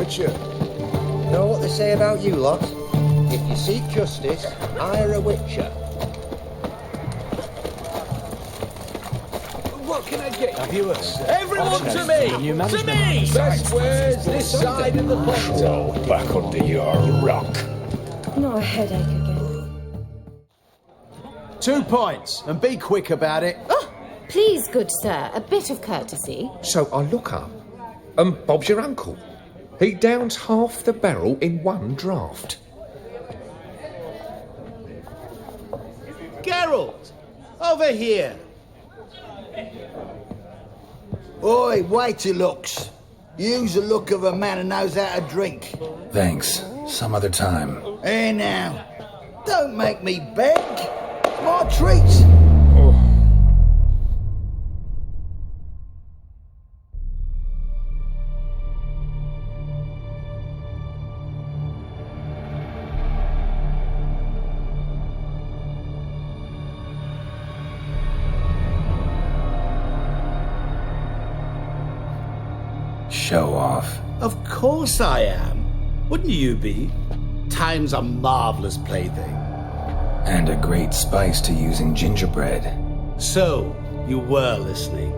Witcher. Know what they say about you lot? If you seek justice, hire a Witcher. What can I get? Have you Everyone to me! To me! Best wares this side of the pond. Back under your rock. Not a headache again. 2 points, and be quick about it. Oh, please, good sir, a bit of courtesy. So I look up, and Bob's your uncle. He downs half the barrel in one draught. Geralt! Over here! Oi, waiter looks. Use the look of a man who knows how to drink. Thanks. Some other time. Here now. Don't make me beg. My treat. Show off. Of course I am. Wouldn't you be? Time's a marvellous plaything. And a great spice to use in gingerbread. So, you were listening.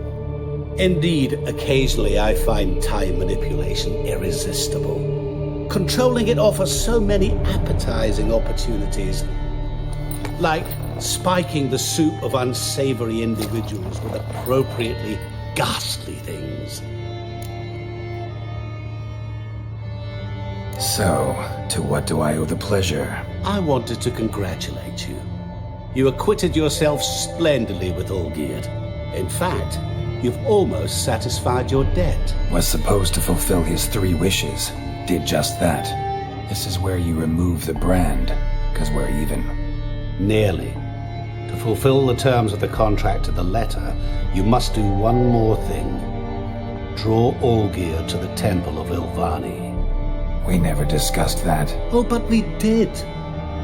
Indeed, occasionally I find time manipulation irresistible. Controlling it offers so many appetizing opportunities. Like spiking the soup of unsavory individuals with appropriately ghastly things. So, to what do I owe the pleasure? I wanted to congratulate you. You acquitted yourself splendidly with Olgierd. In fact, you've almost satisfied your debt. Was supposed to fulfill his 3 wishes. Did just that. This is where you remove the brand, 'cause we're even. Nearly. To fulfill the terms of the contract to the letter, you must do one more thing. Draw Olgierd to the Temple of Ilvani. We never discussed that. Oh, but we did.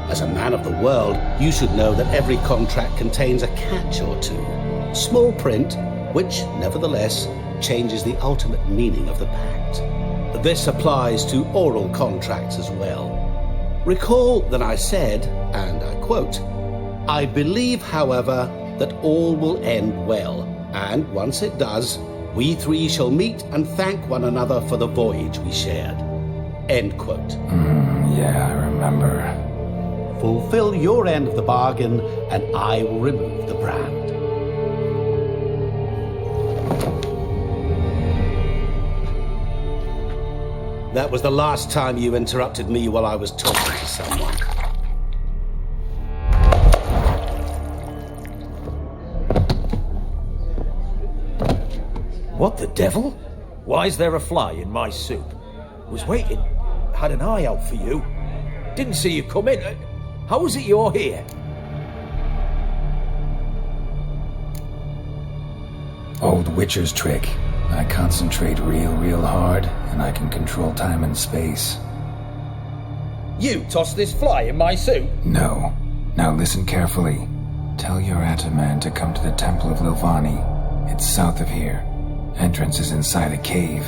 As a man of the world, you should know that every contract contains a catch or two. Small print, which, nevertheless, changes the ultimate meaning of the pact. This applies to oral contracts as well. Recall that I said, and I quote, "I believe, however, that all will end well, and once it does, we 3 shall meet and thank one another for the voyage we shared." End quote. Yeah, I remember. Fulfill your end of the bargain, and I will remove the brand. That was the last time you interrupted me while I was talking to someone. What the devil? Why is there a fly in my soup? Was waiting. Had an eye out for you. Didn't see you come in. How is it you're here? Old Witcher's trick. I concentrate real hard, and I can control time and space. You tossed this fly in my soup? No. Now listen carefully. Tell your Ataman to come to the Temple of Ilvani. It's south of here. Entrance is inside a cave.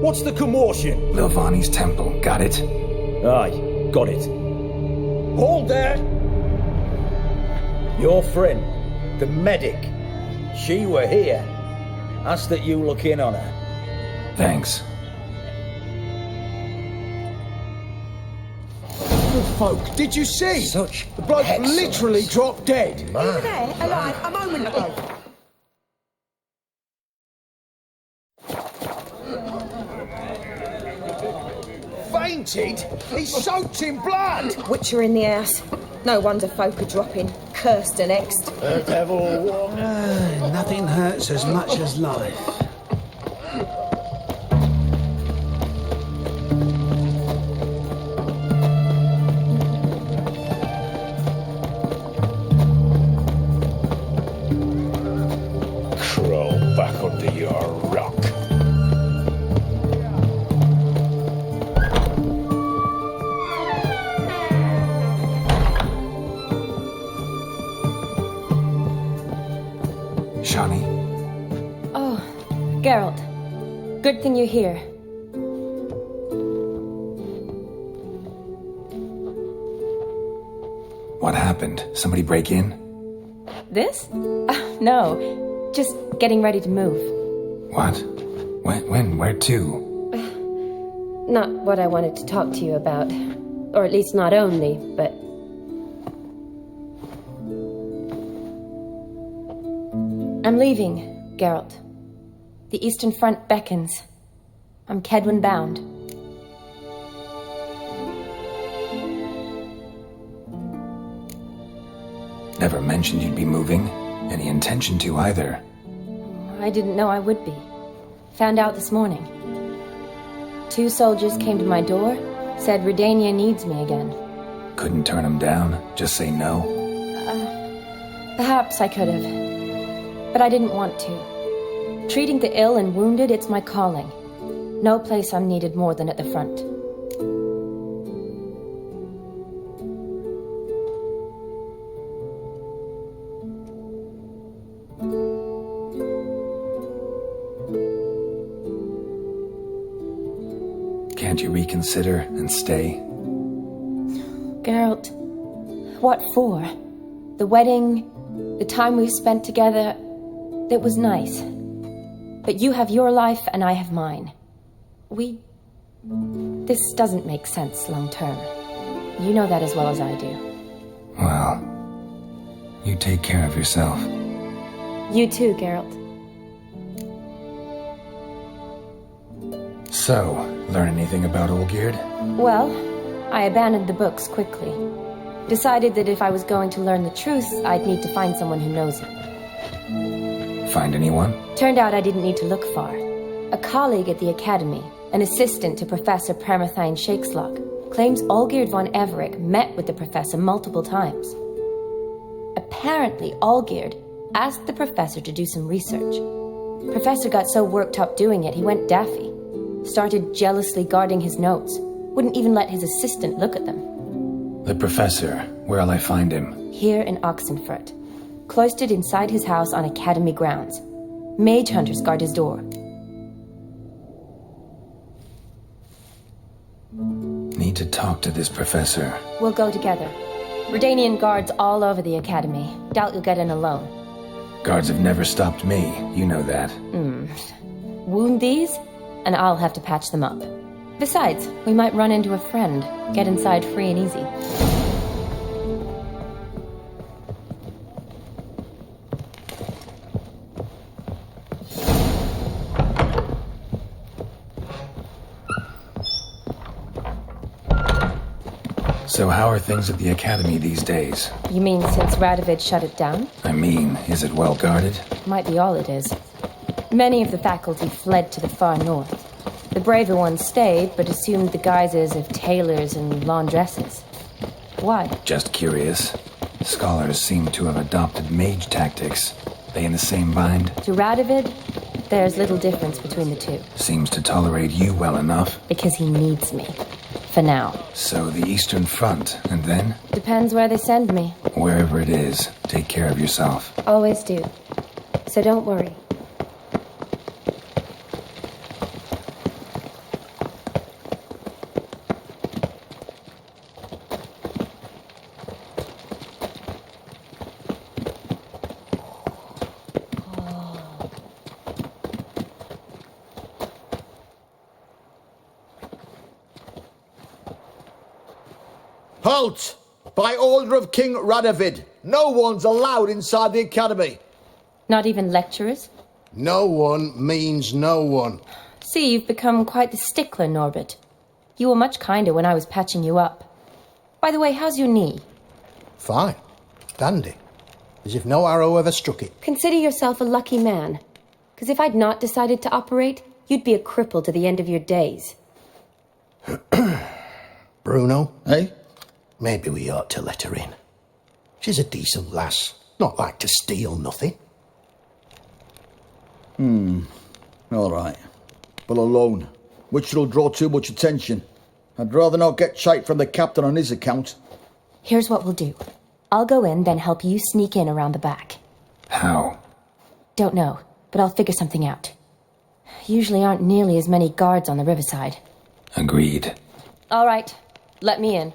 What's the commotion? Ilvani's temple. Got it? Aye, got it. Hold there! Your friend, the medic, she were here. Ask that you look in on her. Thanks. Good folk, did you see? Such The bloke excellence. literally dropped dead. Over there, alive, a moment ago. Fainted? He's soaked in blood. Witcher in the house. No wonder folk are dropping. Cursed and exed. The devil. Nothing hurts as much as life. Crawl back under your rock. Shani? Oh, Geralt. Good thing you're here. What happened? Somebody break in? This? No. Just getting ready to move. What? When? Where to? Not what I wanted to talk to you about. Or at least not only, but... I'm leaving, Geralt. The Eastern Front beckons. I'm Kedwin bound. Never mentioned you'd be moving. Any intention to either. I didn't know I would be. Found out this morning. 2 soldiers came to my door, said Redania needs me again. Couldn't turn them down? Just say no? Perhaps I could have. But I didn't want to. Treating the ill and wounded, it's my calling. No place I'm needed more than at the front. Can't you reconsider and stay? Geralt, what for? The wedding, the time we've spent together, it was nice. But you have your life and I have mine. This doesn't make sense long term. You know that as well as I do. Well, you take care of yourself. You too, Geralt. So, learn anything about Olgierd? Well, I abandoned the books quickly. Decided that if I was going to learn the truth, I'd need to find someone who knows it. Find anyone? Turned out I didn't need to look far. A colleague at the Academy, an assistant to Professor Permathine Shakeslog, claims Olgierd von Everick met with the professor multiple times. Apparently, Olgierd asked the professor to do some research. Professor got so worked up doing it, he went daffy. Started jealously guarding his notes. Wouldn't even let his assistant look at them. The professor. Where'll I find him? Here in Oxenfurt. Cloistered inside his house on Academy grounds. Mage hunters guard his door. Need to talk to this professor. We'll go together. Redanian guards all over the Academy. Doubt you'll get in alone. Guards have never stopped me. You know that. Wound these, and I'll have to patch them up. Besides, we might run into a friend. Get inside free and easy. So how are things at the Academy these days? You mean since Radovid shut it down? I mean, is it well guarded? Might be all it is. Many of the faculty fled to the far north. The braver ones stayed, but assumed the guises of tailors and laundresses. Why? Just curious. Scholars seem to have adopted mage tactics. They in the same bind? To Radovid, there's little difference between the two. Seems to tolerate you well enough. Because he needs me. For now. So the Eastern Front, and then? Depends where they send me. Wherever it is, take care of yourself. Always do. So don't worry. Halt! By order of King Radovid, no one's allowed inside the Academy. Not even lecturers? No one means no one. See, you've become quite the stickler, Norbert. You were much kinder when I was patching you up. By the way, how's your knee? Fine. Dandy. As if no arrow ever struck it. Consider yourself a lucky man. Because if I'd not decided to operate, you'd be a cripple to the end of your days. Bruno? Eh? Maybe we ought to let her in. She's a decent lass. Not like to steal nothing. All right. But alone, which will draw too much attention. I'd rather not get shite from the captain on his account. Here's what we'll do. I'll go in, then help you sneak in around the back. How? Don't know, but I'll figure something out. Usually aren't nearly as many guards on the riverside. Agreed. All right, let me in.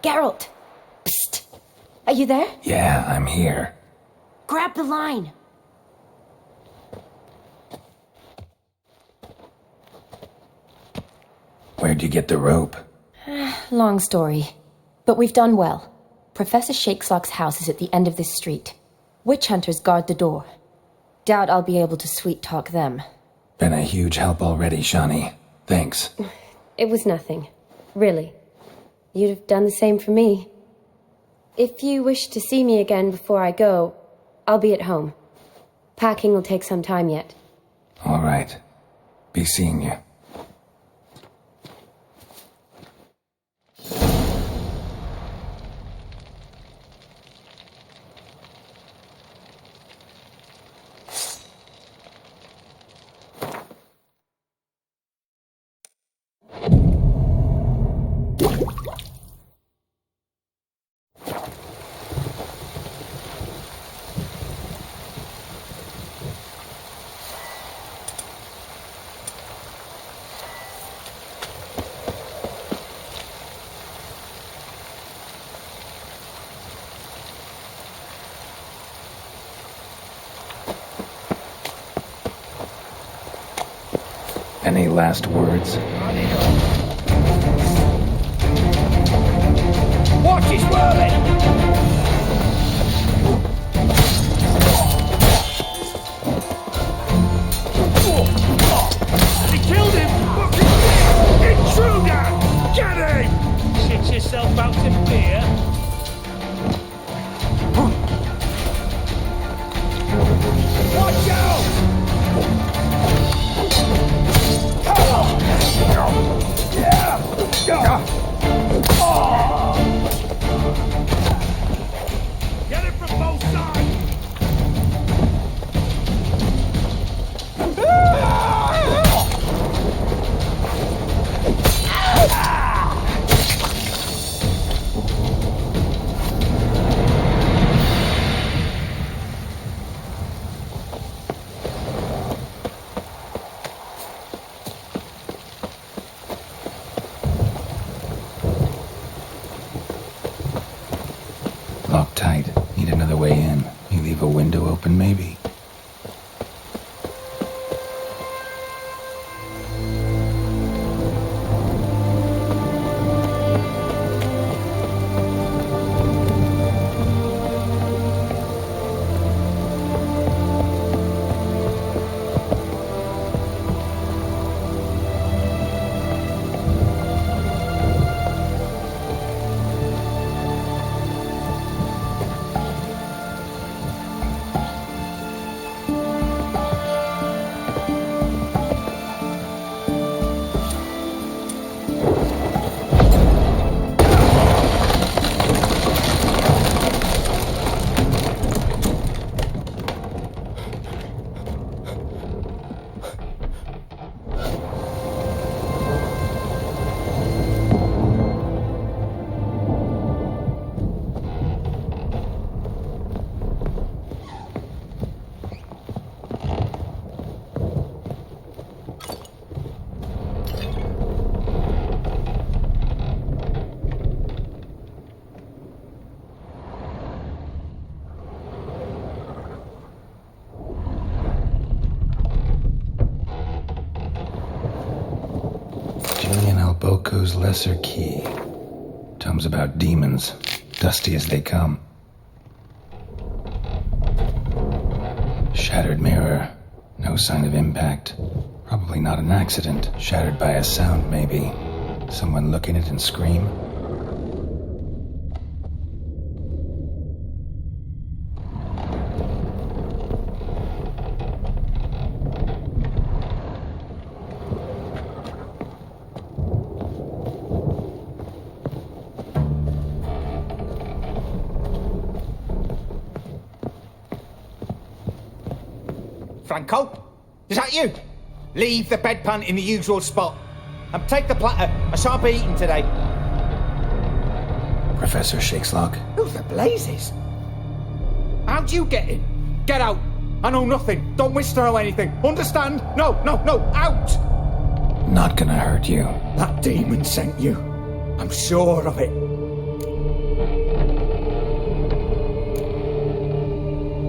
Geralt! Psst! Are you there? Yeah, I'm here. Grab the line! Where'd you get the rope? Long story. But we've done well. Professor Shakeslock's house is at the end of this street. Witch hunters guard the door. Doubt I'll be able to sweet-talk them. Been a huge help already, Shani. Thanks. It was nothing. Really. You'd have done the same for me. If you wish to see me again before I go, I'll be at home. Packing will take some time yet. All right. Be seeing you. Any last words? Watch, it's whirling! He killed him! Intruder! Get him! Shit yourself out in fear? Watch out! Locked tight. Need another way in. You leave a window open, maybe? Boko's Lesser Key. Tomes about demons, dusty as they come. Shattered mirror, no sign of impact. Probably not an accident, shattered by a sound maybe. Someone look in it and scream. Franco? Is that you? Leave the bedpan in the usual spot. And take the platter. I shan't be eating today. Professor Shakeslock. Who the blazes? How'd you get in? Get out. I know nothing. Don't wish to know anything. Understand? No, out! Not gonna hurt you. That demon sent you. I'm sure of it.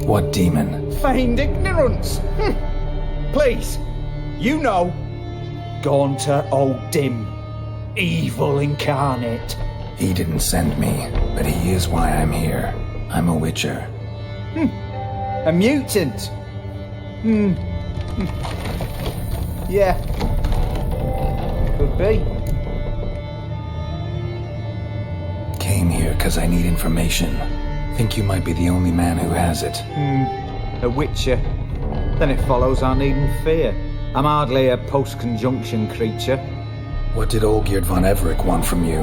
What demon? Feigned ignorance. Please, you know. Gaunter O'Dim. Evil incarnate. He didn't send me, but he is why I'm here. I'm a witcher. A mutant. Yeah. Could be. Came here because I need information. Think you might be the only man who has it. A witcher. Then it follows I needn't fear. I'm hardly a post-conjunction creature. What did Olgierd von Everec want from you?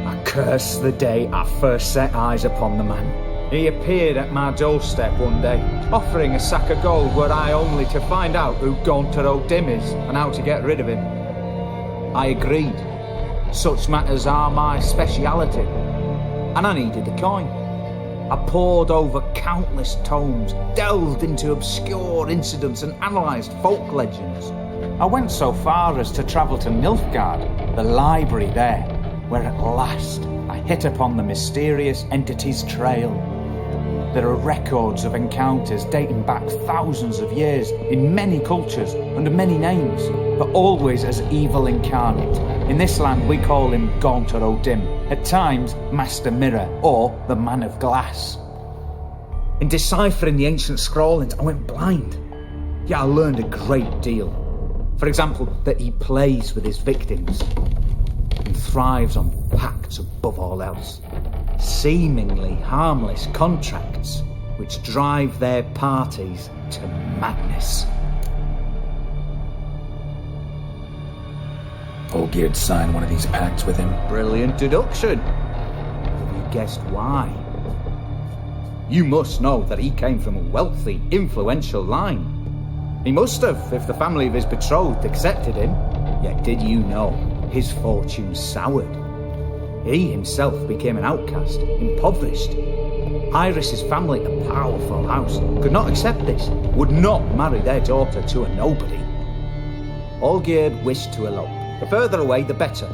I curse the day I first set eyes upon the man. He appeared at my doorstep one day, offering a sack of gold were I only to find out who Gaunter O'Dim is and how to get rid of him. I agreed. Such matters are my speciality. And I needed the coin. I pored over countless tomes, delved into obscure incidents and analysed folk legends. I went so far as to travel to Nilfgaard, the library there, where at last I hit upon the mysterious entity's trail. There are records of encounters dating back thousands of years in many cultures under many names, but always as evil incarnate. In this land we call him Gaunter O'Dim, at times Master Mirror or the Man of Glass. In deciphering the ancient scrawlings I went blind, yet I learned a great deal. For example, that he plays with his victims and thrives on pacts above all else. Seemingly harmless contracts which drive their parties to madness. Olgierd signed one of these pacts with him. Brilliant deduction. Have you guessed why? You must know that he came from a wealthy, influential line. He must have, if the family of his betrothed accepted him. Yet did you know his fortune soured? He himself became an outcast, impoverished. Iris's family, a powerful house, could not accept this, would not marry their daughter to a nobody. Olgierd wished to elope. The further away, the better.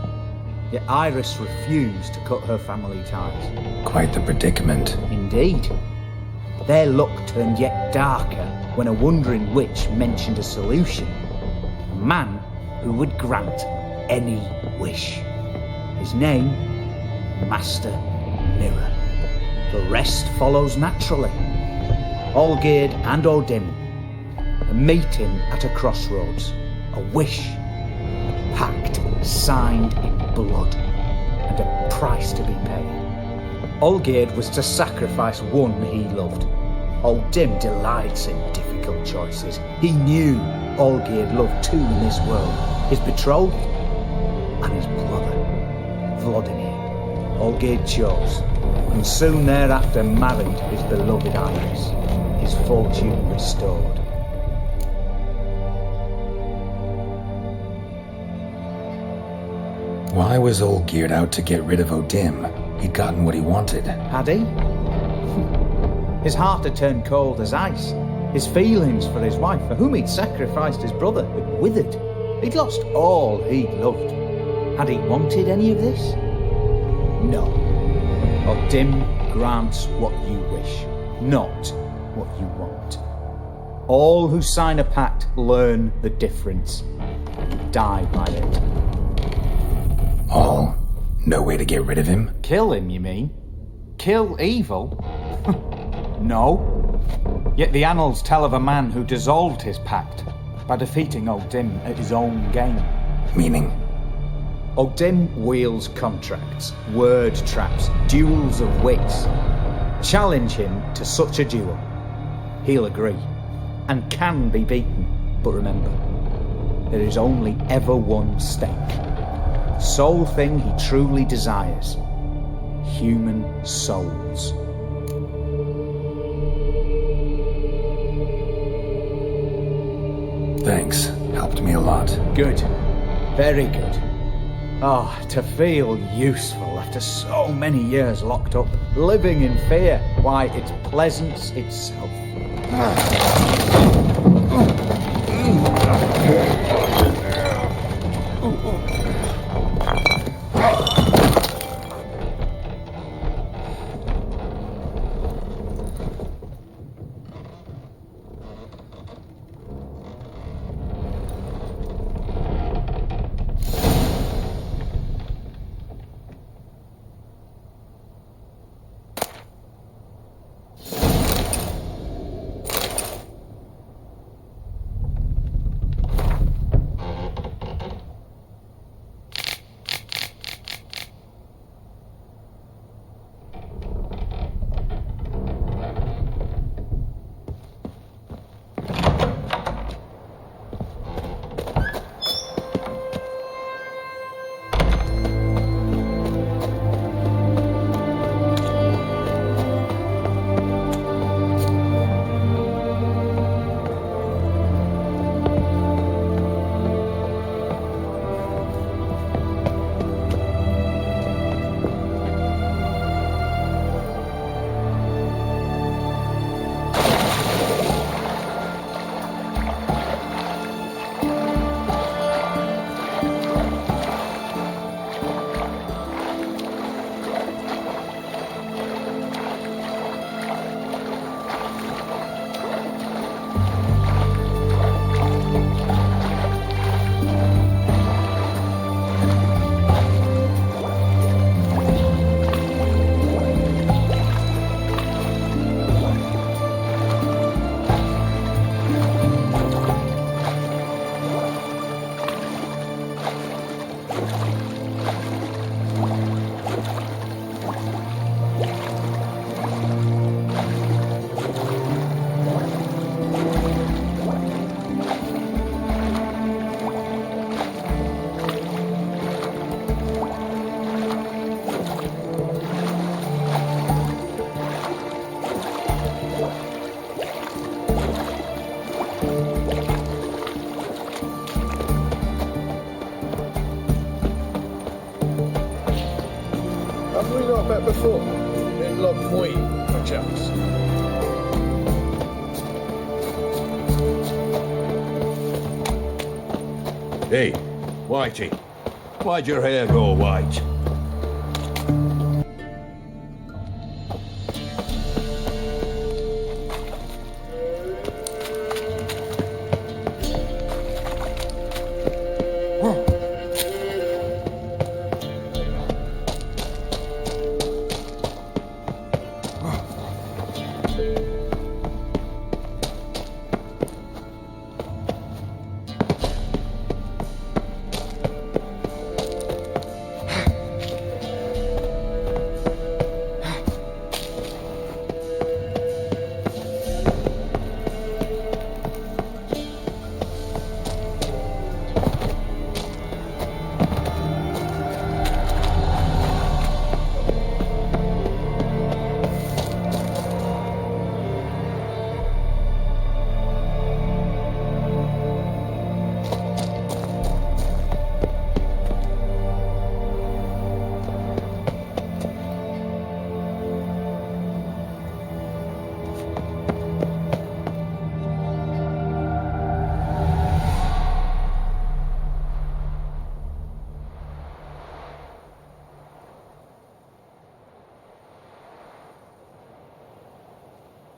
yet Iris refused to cut her family ties. Quite the predicament. Indeed. Their luck turned yet darker when a wandering witch mentioned a solution. A man who would grant any wish. His name, Master Mirror. The rest follows naturally. Olgierd and Odin, a meeting at a crossroads, a wish, a pact signed in blood, and a price to be paid. Olgierd was to sacrifice one he loved. Odin delights in difficult choices. He knew Olgierd loved two in this world, his betrothed and his brother, Vladimir. Olgierd chose, and soon thereafter married his beloved Iris, his fortune restored. Why was Olgierd out to get rid of Odin? He'd gotten what he wanted. Had he? His heart had turned cold as ice. His feelings for his wife, for whom he'd sacrificed his brother, had withered. He'd lost all he'd loved. Had he wanted any of this? No. Odin grants what you wish, not what you want. All who sign a pact learn the difference and die by it. All? No way to get rid of him? Kill him, you mean? Kill evil? No. Yet the annals tell of a man who dissolved his pact by defeating Odin at his own game. Meaning? Odin wields contracts, word traps, duels of wits. Challenge him to such a duel. He'll agree, and can be beaten. But remember, there is only ever one stake. The sole thing he truly desires. Human souls. Thanks. Helped me a lot. Good. Very good. Oh, to feel useful after so many years locked up, living in fear. Why, it's pleasance itself. met before? In Loch Point, perchance? Hey, Whitey. Why'd your hair go white?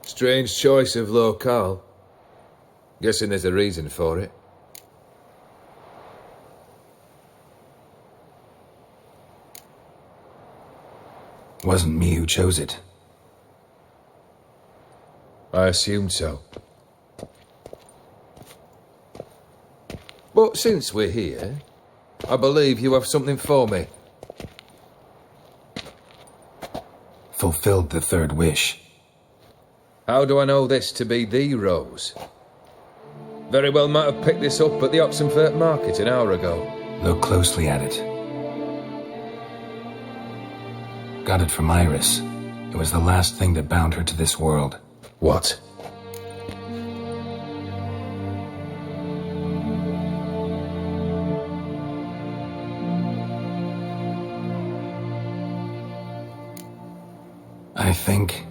Strange choice of locale. Guessing there's a reason for it. Wasn't me who chose it. I assumed so. But since we're here, I believe you have something for me. Fulfilled the third wish. How do I know this to be the rose? Very well might have picked this up at the Oxenfurt market an hour ago. Look closely at it. Got it from Iris. It was the last thing that bound her to this world. What? I think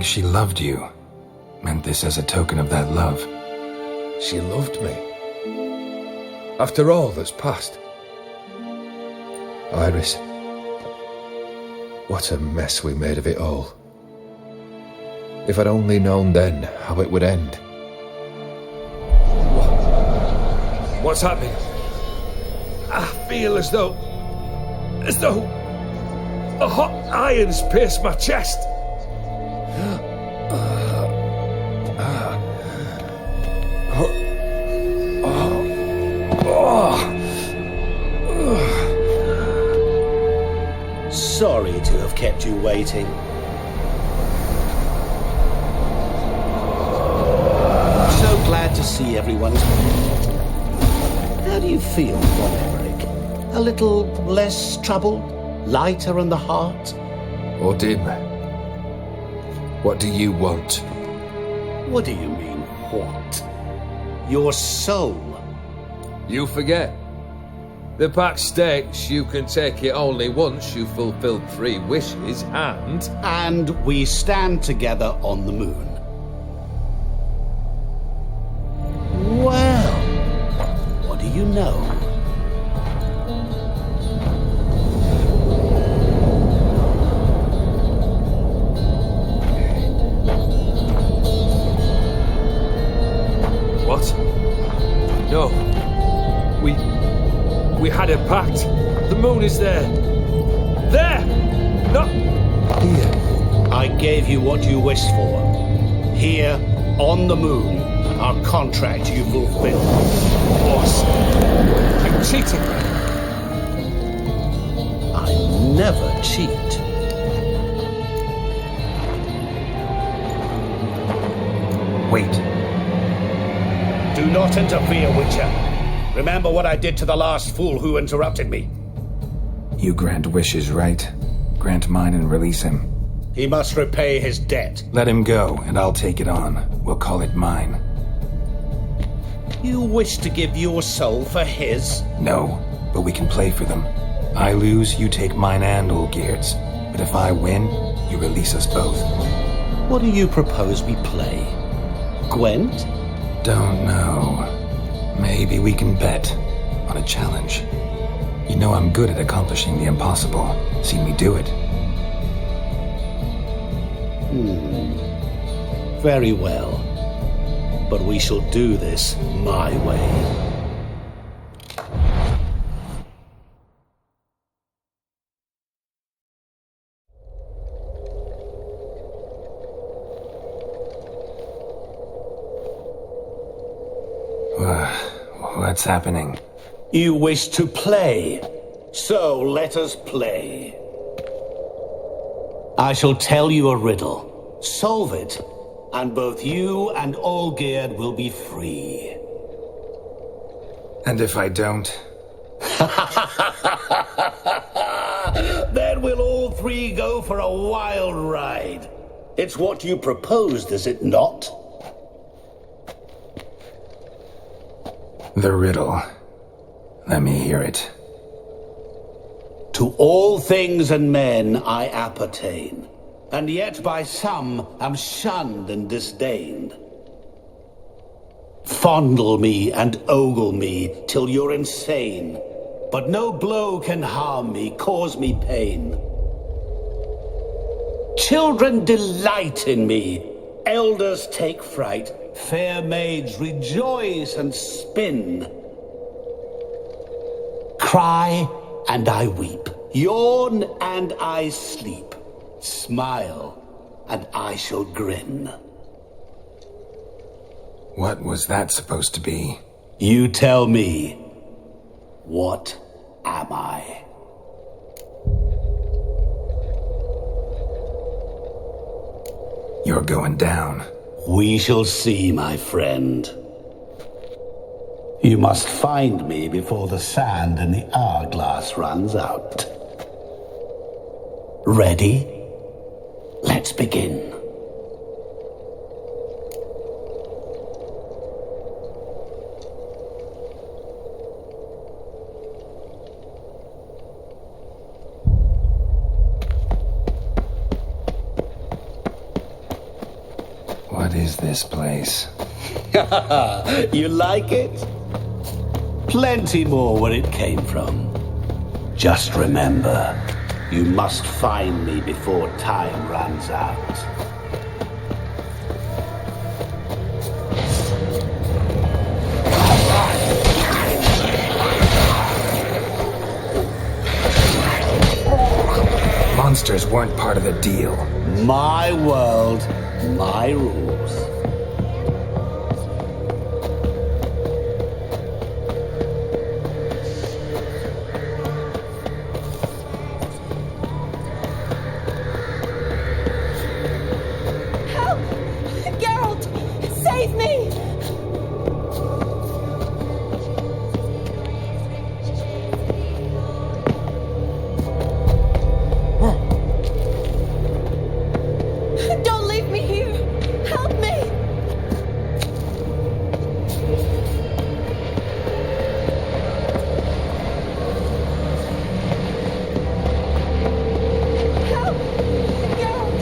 she loved you. Meant this as a token of that love. She loved me. After all that's passed. Iris. What a mess we made of it all. If I'd only known then how it would end. What's happening? I feel as though a hot iron's pierced my chest. Sorry to have kept you waiting. So glad to see everyone's back. How do you feel, Von Emmerich? A little less troubled? Lighter in the heart? Or dim? What do you want? What do you mean, what? Your soul. You forget. The pact states you can take it only once you've fulfilled 3 wishes and... And we stand together on the moon. Well, what do you know? What? No. We had a pact. The moon is there. There! Not here. I gave you what you wished for. Here, on the moon, our contract you fulfilled. Boss, you cheated me. I never cheat. Wait. Do not interfere, Witcher. Remember what I did to the last fool who interrupted me. You grant wishes, right? Grant mine and release him. He must repay his debt. Let him go, and I'll take it on. We'll call it mine. You wish to give your soul for his? No, but we can play for them. I lose, you take mine and Olgierd's. But if I win, you release us both. What do you propose we play? Gwent? Don't know. Maybe we can bet on a challenge. You know I'm good at accomplishing the impossible. Seen me do it. Very well. But we shall do this my way. What's happening? You wish to play, so let us play. I shall tell you a riddle. Solve it, and both you and Olgierd will be free. And if I don't? Then we'll all three go for a wild ride. It's what you proposed, is it not? The riddle. Let me hear it. To all things and men I appertain, and yet by some am shunned and disdained. Fondle me and ogle me till you're insane, but no blow can harm me, cause me pain. Children delight in me, elders take fright, fair maids rejoice and spin. Cry and I weep, yawn and I sleep, smile and I shall grin. What was that supposed to be? You tell me, what am I? You're going down. We shall see, my friend. You must find me before the sand in the hourglass runs out. Ready? Let's begin. What is this place? You like it? Plenty more where it came from. Just remember, you must find me before time runs out. Monsters weren't part of the deal. My world, my rules. Help! Geralt! Save me! Don't leave me here! Help me! Help! Geralt!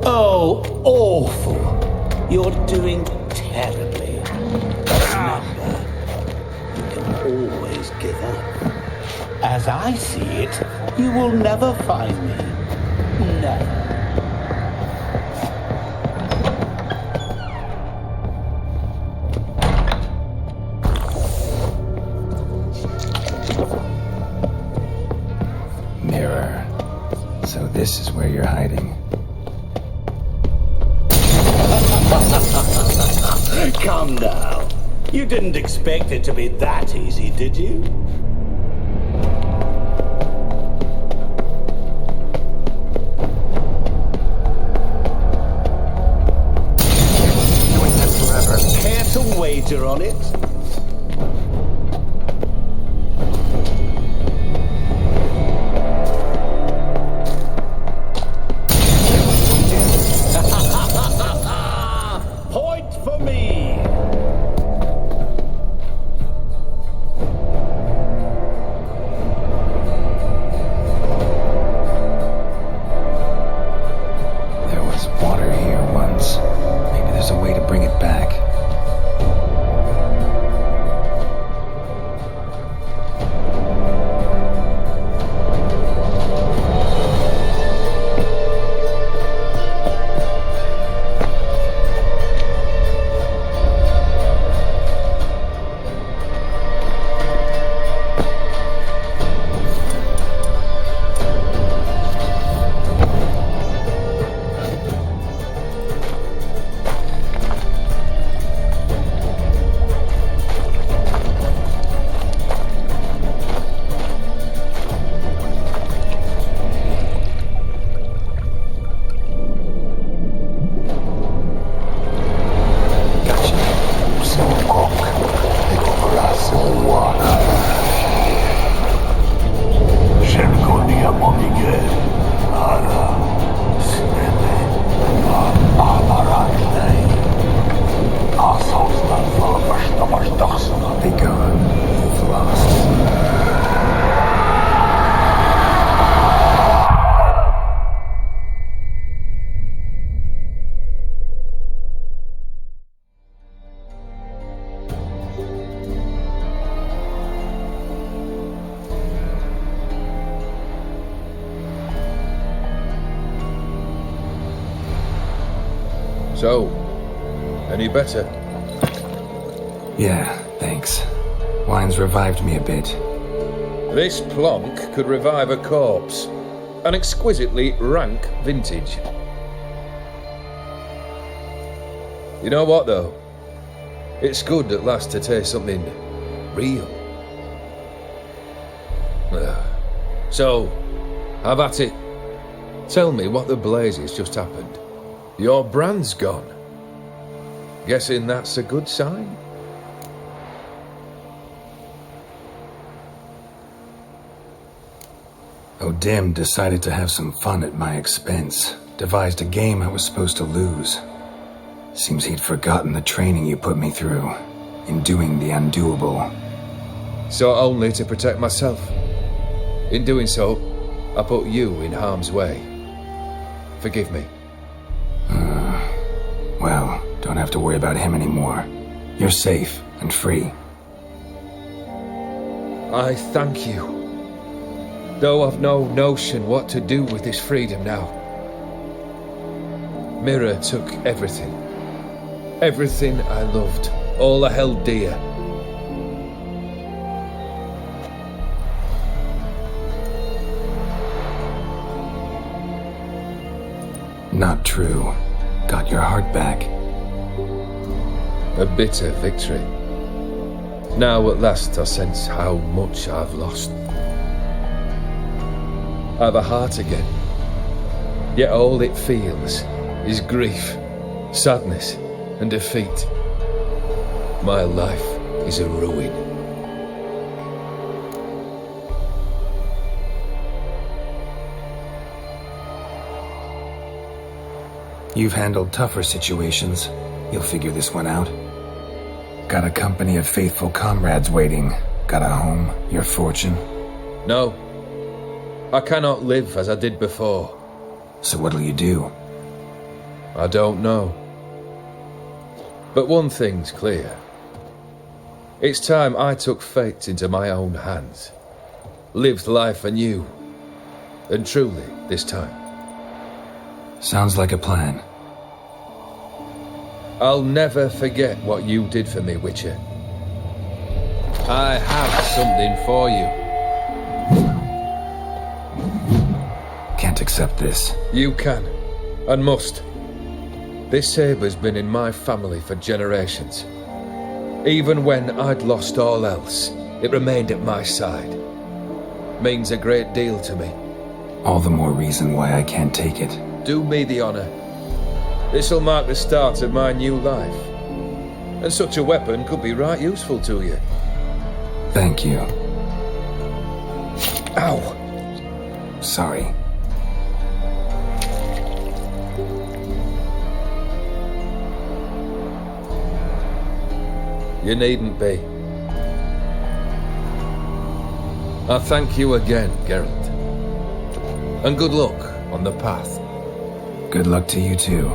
Oh, awful. You're doing terribly. But remember, you can always give up. As I see it, you will never find me. Never. Mirror. So this is where you're hiding. Come now. You didn't expect it to be that easy, did you? to wager on it? Point for me! There was water here once. Maybe there's a way to bring it back. Be gone, you've lost. So, any better? Yeah, thanks. Wine's revived me a bit. This plonk could revive a corpse. An exquisitely rank vintage. You know what, though? It's good at last to taste something real. So, have at it. Tell me what the blazes just happened. Your brand's gone. Guessing that's a good sign? O'Dim decided to have some fun at my expense. Devised a game I was supposed to lose. Seems he'd forgotten the training you put me through in doing the undoable. So only to protect myself. In doing so, I put you in harm's way. Forgive me. Well, don't have to worry about him anymore. You're safe and free. I thank you. Though I've no notion what to do with this freedom now. Mirror took everything. Everything I loved. All I held dear. Not true. Got your heart back. A bitter victory. Now at last I sense how much I've lost. I've a heart again. Yet all it feels is grief, sadness, and defeat. My life is a ruin. You've handled tougher situations. You'll figure this one out. Got a company of faithful comrades waiting. Got a home, your fortune. No. I cannot live as I did before. So what'll you do? I don't know. But one thing's clear. It's time I took fate into my own hands. Lived life anew. And truly, this time. Sounds like a plan. I'll never forget what you did for me, Witcher. I have something for you. Can't accept this. You can, and must. This sabre's been in my family for generations. Even when I'd lost all else, it remained at my side. Means a great deal to me. All the more reason why I can't take it. Do me the honor. This'll mark the start of my new life. and such a weapon could be right useful to you. Thank you. Ow! Sorry. You needn't be. I thank you again, Geralt. And good luck on the path. Good luck to you too.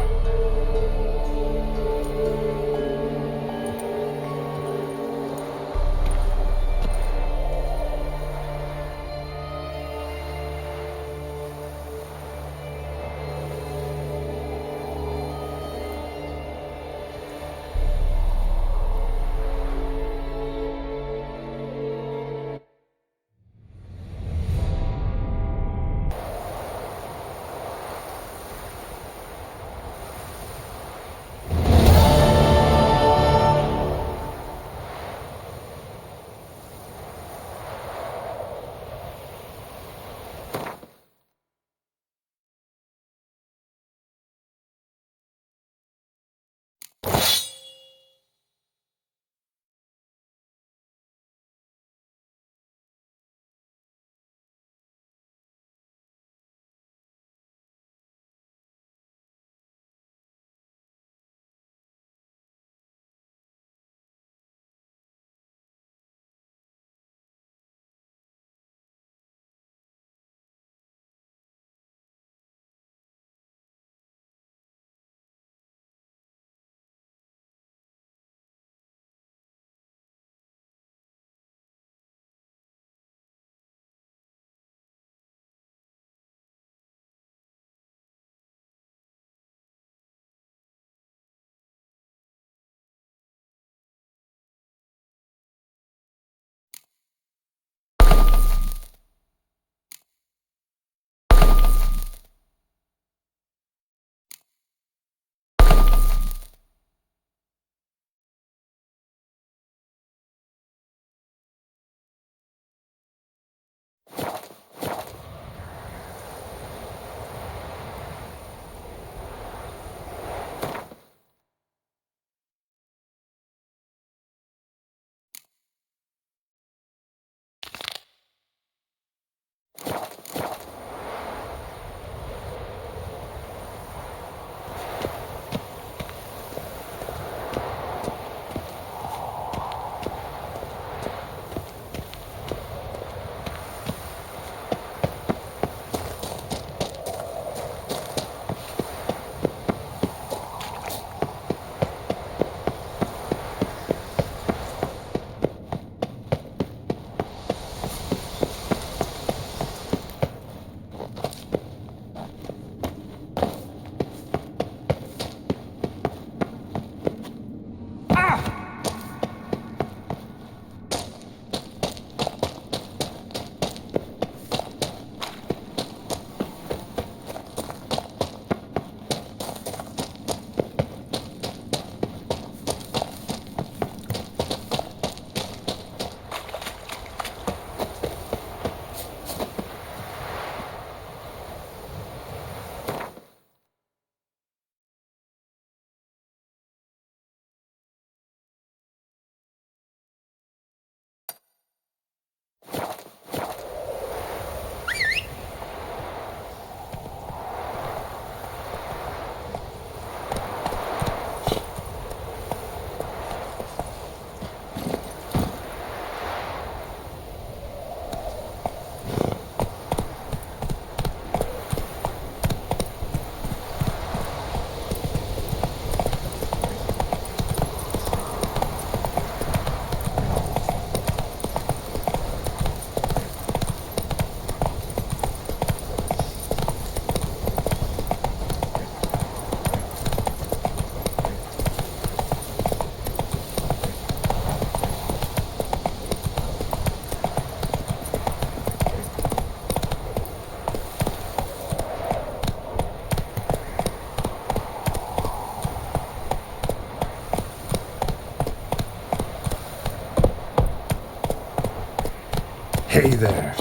Hey there.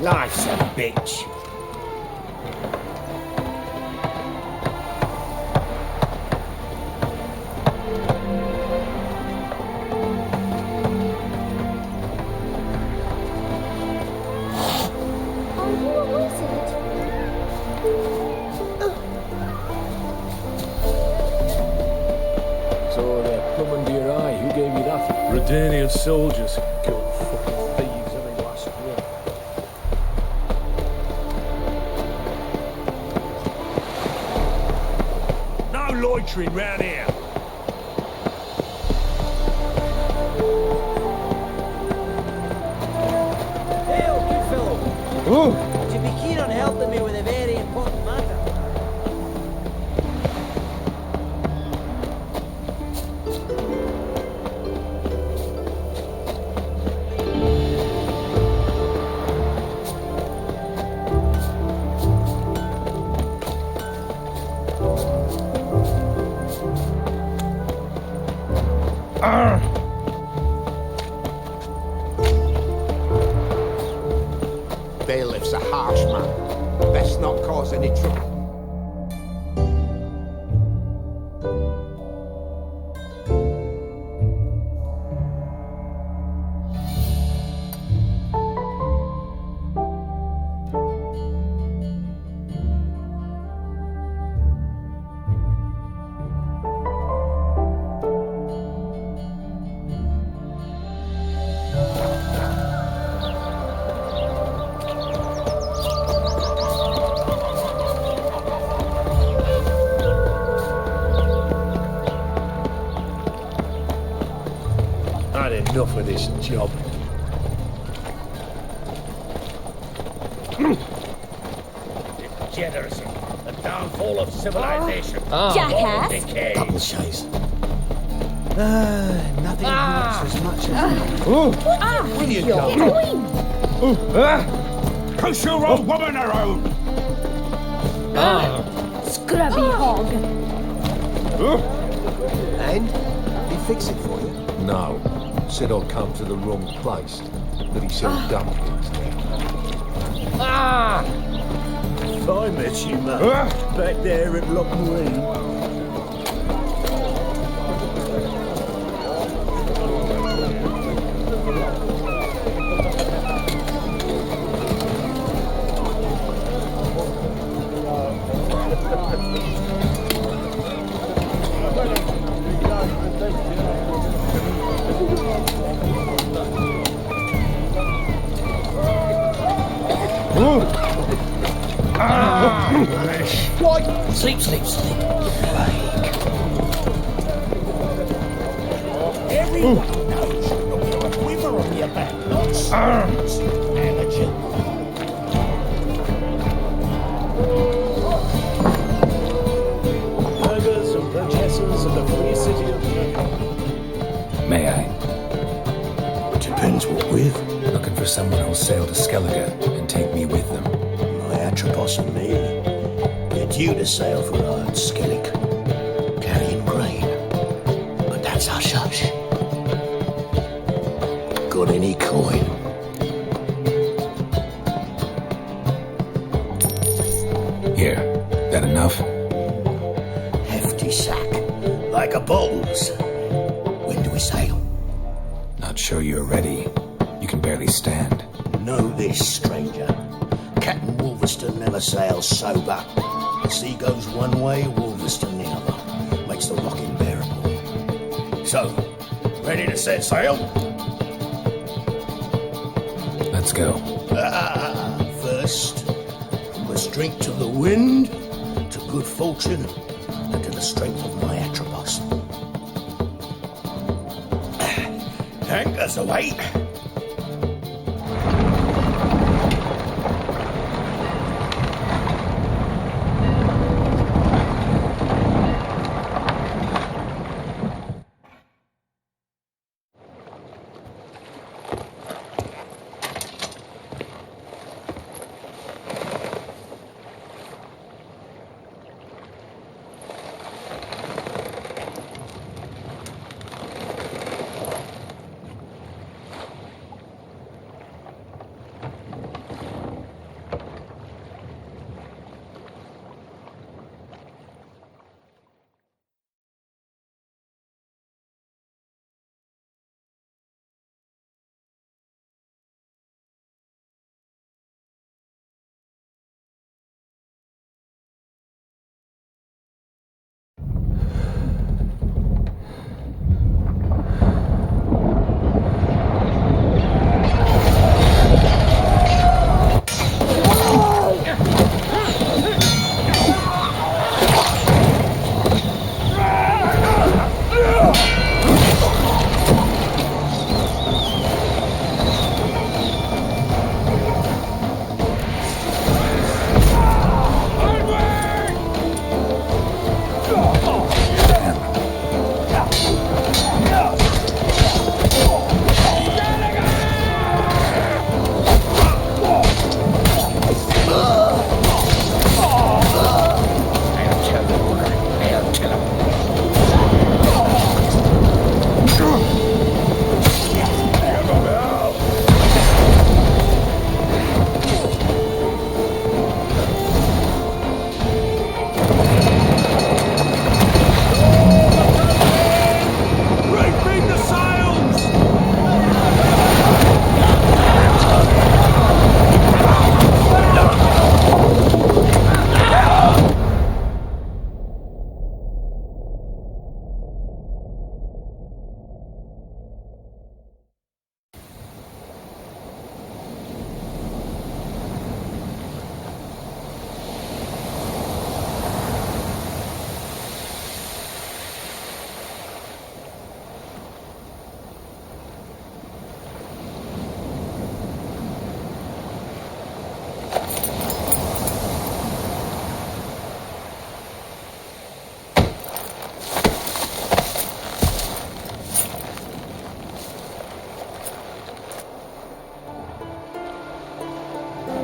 Life's a bitch. Redanian soldiers killed fucking thieves every last one. No loitering round here. Hey, old good fellow. Would you be keen on helping me with a very important matter? Bailiff's a harsh man. Best not cause any trouble. Enough of this job. Degeneracy, the downfall of civilization. Jackass! Double chase. Nothing hurts as much as... Will you go? Push your old woman around! Scrubby hog! And? He fix it for you? No. Said I'd come to the wrong place. That he sell dumplings there. If I met you, man, back there at Loch Marine. What? Sleep, sleep, sleep. Everyone knows you're a quiver on your back, not stones, amateur. Burghers and burgesses of the free city of... May I? Depends what with. Looking for someone who'll sail to Skellige and take me with them. My Atropos and me. We're due to sail for Skellige, carrying grain. But that's hush-hush. Got any coin? Here, that enough? Hefty sack, like a bowls. When do we sail? Not sure you're ready. You can barely stand. Know this, stranger. Captain Wolverston never sails sober. The sea goes one way, Wolverston the other. Makes the rocking bearable. So, ready to set sail? Let's go. First, we must drink to the wind, to good fortune, and to the strength of my Atropos. Anchors away.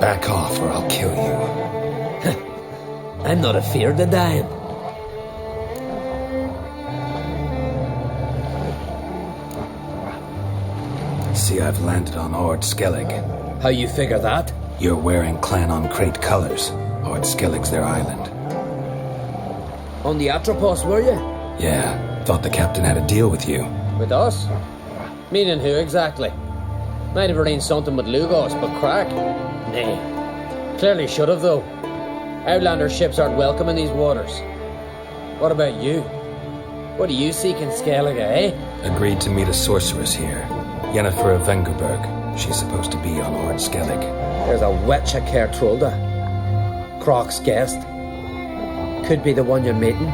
Back off or I'll kill you. I'm not afeard of dying. See, I've landed on Ord Skellige. How you figure that? You're wearing Clan on Crate colors. Ord Skellige's their island. On the Atropos, were you? Yeah, thought the captain had a deal with you. With us? Meaning who exactly? Might have arranged something with Lugos, but crack? Nay. Clearly should have, though. Outlander ships aren't welcome in these waters. What about you? What do you seek in Skellige, eh? Agreed to meet a sorceress here. Yennefer of Vengerberg. She's supposed to be on Ord Skellige. There's a witch at Kertrolda. Croc's guest. Could be the one you're meeting.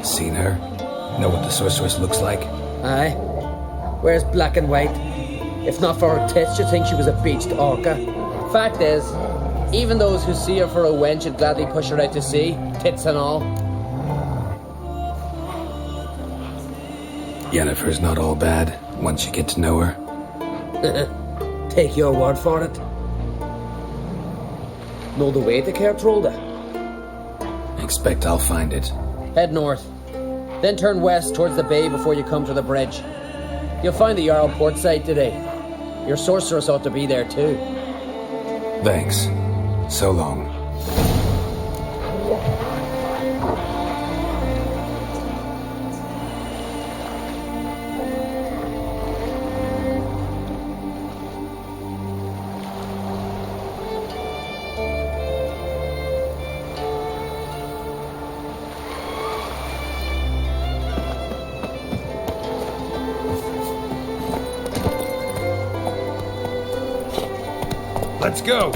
Seen her? Know what the sorceress looks like? Aye. Wears black and white. If not for her tits, you'd think she was a beached orca. Fact is, even those who see her for a wench would gladly push her out to sea, tits and all. Yennefer's not all bad, once you get to know her. Take your word for it. Know the way to Kertrolda? Expect I'll find it. Head north. Then turn west towards the bay before you come to the bridge. You'll find the Jarl port site today. Your sorceress ought to be there too. Thanks. So long. Let's go!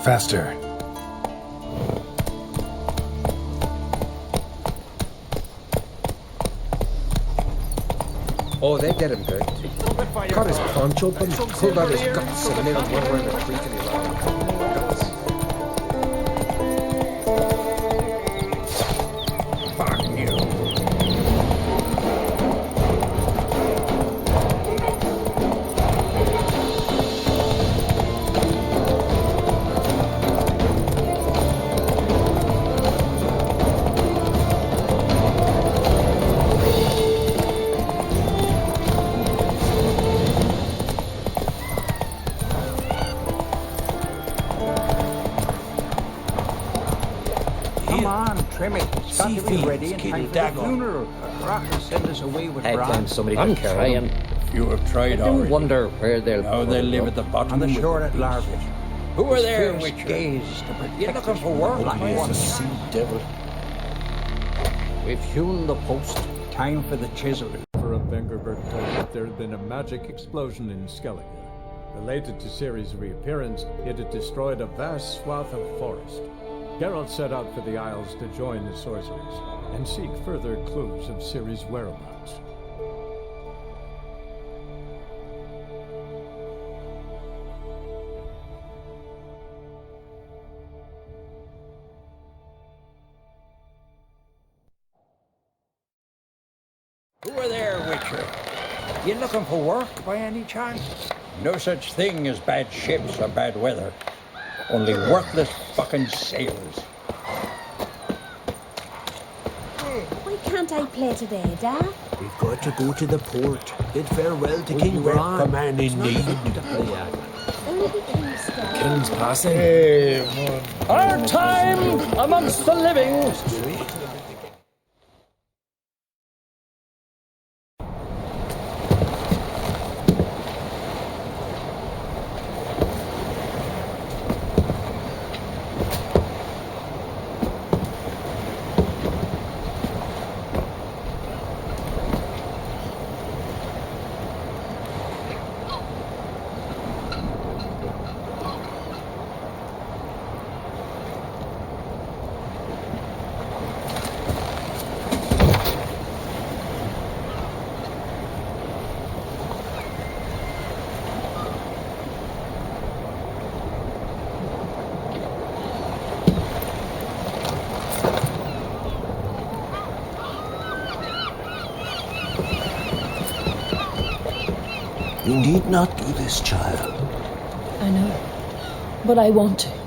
Faster. Oh, they did him good. Cut his paunch open, pulled out his guts, and made him run around the creek and he guts. Fuck you. Trim it. It's got to be ready in time for the funeral. Rock will send us away with I found somebody to carry him. You have tried I already. wonder where they'll Now they live at the bottom on the with shore at Larvish. Who are there, Fierce Witcher? gaze to protect You looking us for from work? the black Only as a ones. sea devil. We've hewn the post. Time for the chisel. For a Vengerberg told that there had been a magic explosion in Skellige. Related to Ciri's reappearance, it had destroyed a vast swath of forest. Geralt set out for the Isles to join the sorcerers and seek further clues of Ciri's whereabouts. Who are there, Witcher? You looking for work by any chance? No such thing as bad ships or bad weather. Only worthless fucking sailors. Why can't I play today, Dad? We've got to go to the port. Bid farewell to We King were Bran. a man in need. King's passing. Our time amongst the living. You need not do this, child. I know, but I want to.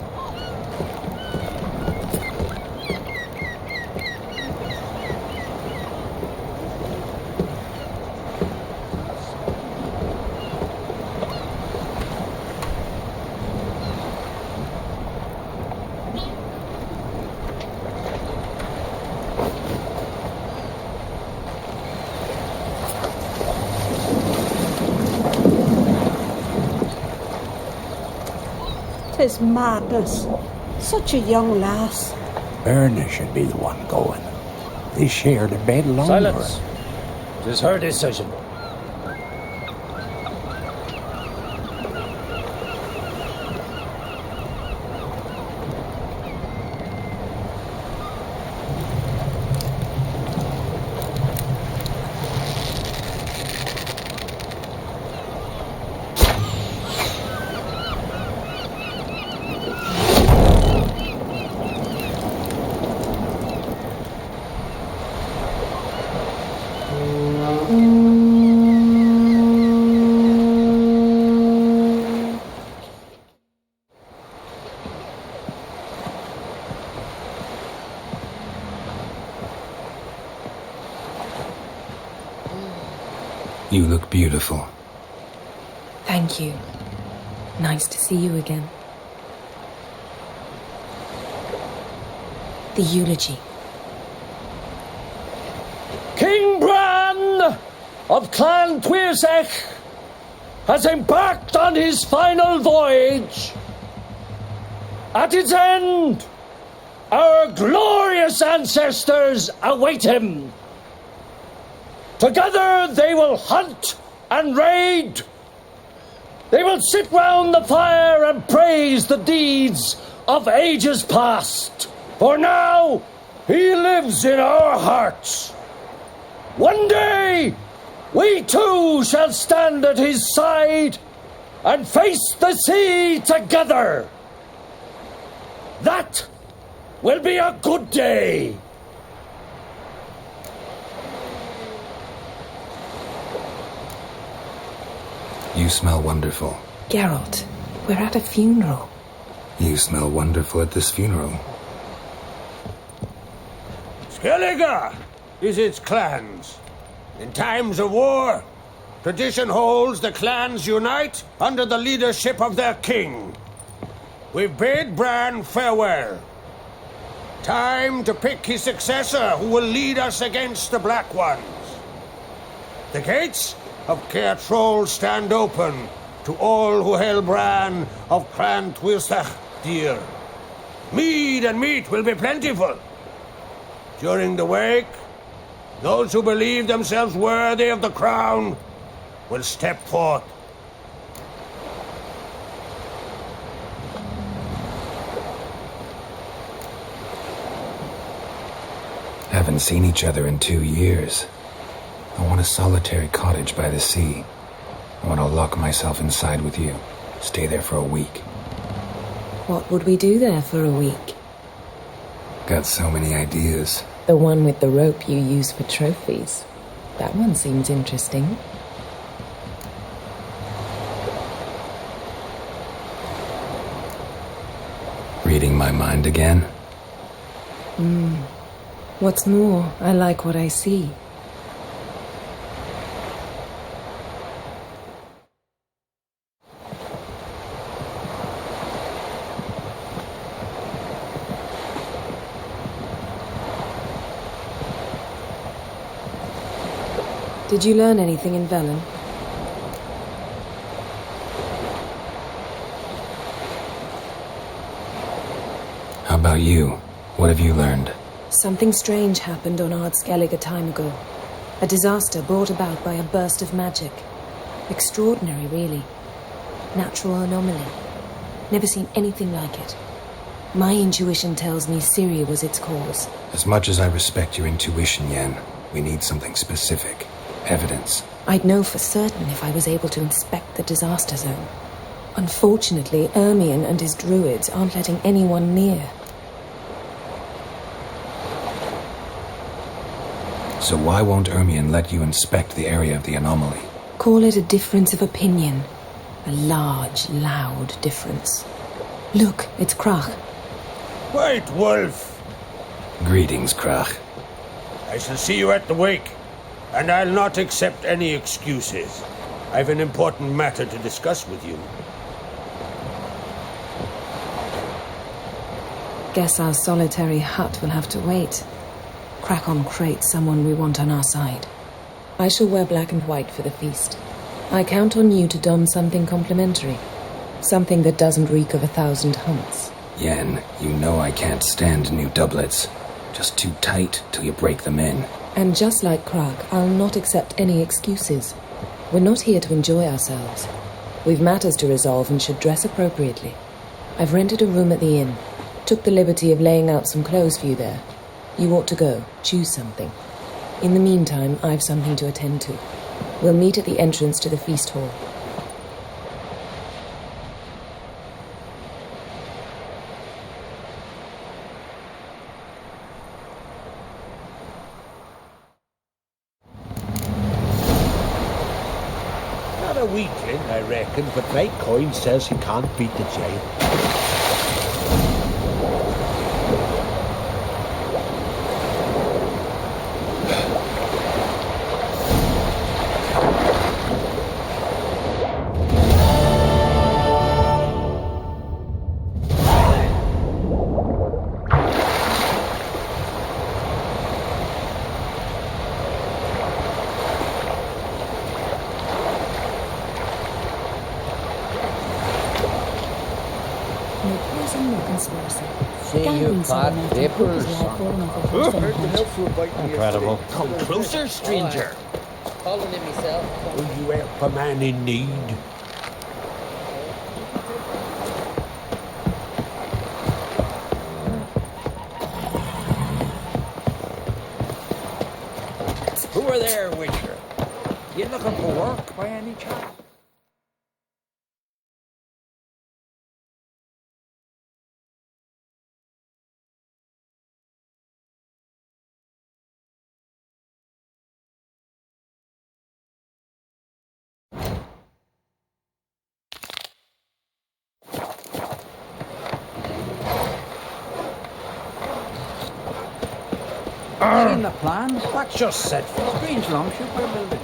Tis madness. Such a young lass. Erna should be the one going. They shared a bed longer. Silence. It is her decision. You look beautiful. Thank you. Nice to see you again. The eulogy. King Bran of Clan Tuirsech has embarked on his final voyage. At its end, our glorious ancestors await him. Together they will hunt and raid. They will sit round the fire and praise the deeds of ages past. For now, he lives in our hearts. One day, we too shall stand at his side and face the sea together. That will be a good day. You smell wonderful. Geralt, we're at a funeral. You smell wonderful at this funeral. Skellige is its clans. In times of war, tradition holds the clans unite under the leadership of their king. We bid Bran farewell. Time to pick his successor who will lead us against the Black Ones. The gates of Caer Troll stand open to all who hail Bran of Clan Tuirsech dear. Mead and meat will be plentiful. During the wake, those who believe themselves worthy of the crown will step forth. Haven't seen each other in 2 years. I want a solitary cottage by the sea. I want to lock myself inside with you. Stay there for a week. What would we do there for a week? Got so many ideas. The one with the rope you use for trophies. That one seems interesting. Reading my mind again? What's more, I like what I see. Did you learn anything in Velen? How about you? What have you learned? Something strange happened on Ard Skellige a time ago. A disaster brought about by a burst of magic. Extraordinary, really. Natural anomaly. Never seen anything like it. My intuition tells me Syria was its cause. As much as I respect your intuition, Yen, we need something specific. Evidence. I'd know for certain if I was able to inspect the disaster zone. Unfortunately, Ermion and his druids aren't letting anyone near. So why won't Ermion let you inspect the area of the anomaly? Call it a difference of opinion. A large, loud difference. Look, it's Krach. Wait, Wolf. Greetings, Krach. I shall see you at the wake, and I'll not accept any excuses. I've an important matter to discuss with you. Guess our solitary hut will have to wait. Crack on crate someone we want on our side. I shall wear black and white for the feast. I count on you to don something complimentary. Something that doesn't reek of 1,000 hunts. Yen, you know I can't stand new doublets. Just too tight till you break them in. And just like Krag, I'll not accept any excuses. We're not here to enjoy ourselves. We've matters to resolve and should dress appropriately. I've rented a room at the inn. Took the liberty of laying out some clothes for you there. You ought to go. Choose something. In the meantime, I've something to attend to. We'll meet at the entrance to the feast hall. Not a weakling, I reckon, but my coin says he can't beat the giant. Incredible. Come closer, stranger. Calling him myself. Will you help a man in need? Who are there, Witcher? You looking for work by any chance? Seen the plan? That's just set for strange longship we're building.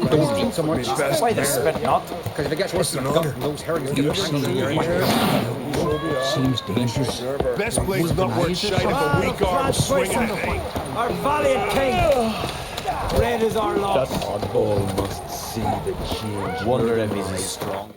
Don't eat so much. Why the spit not? Because if it gets worse than gut, those herrings get Seems dangerous. Best place not worth shite if a weak arm swinging at me. Our valiant king! Red is our loss. That oddball must see the change. Wonder if he's as strong.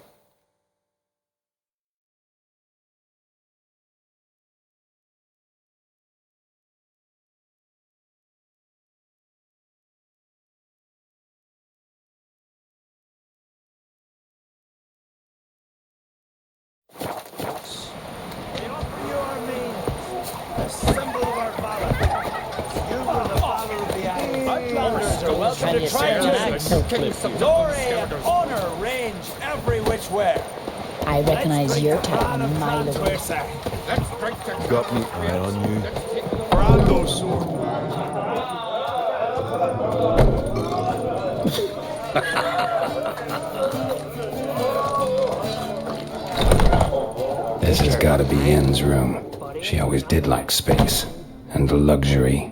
Welcome to Triton. Glory and honor range every which way. I recognize your town a mile away. Got me eye on you. Brando sword. This has got to be Yen's room. She always did like space and luxury.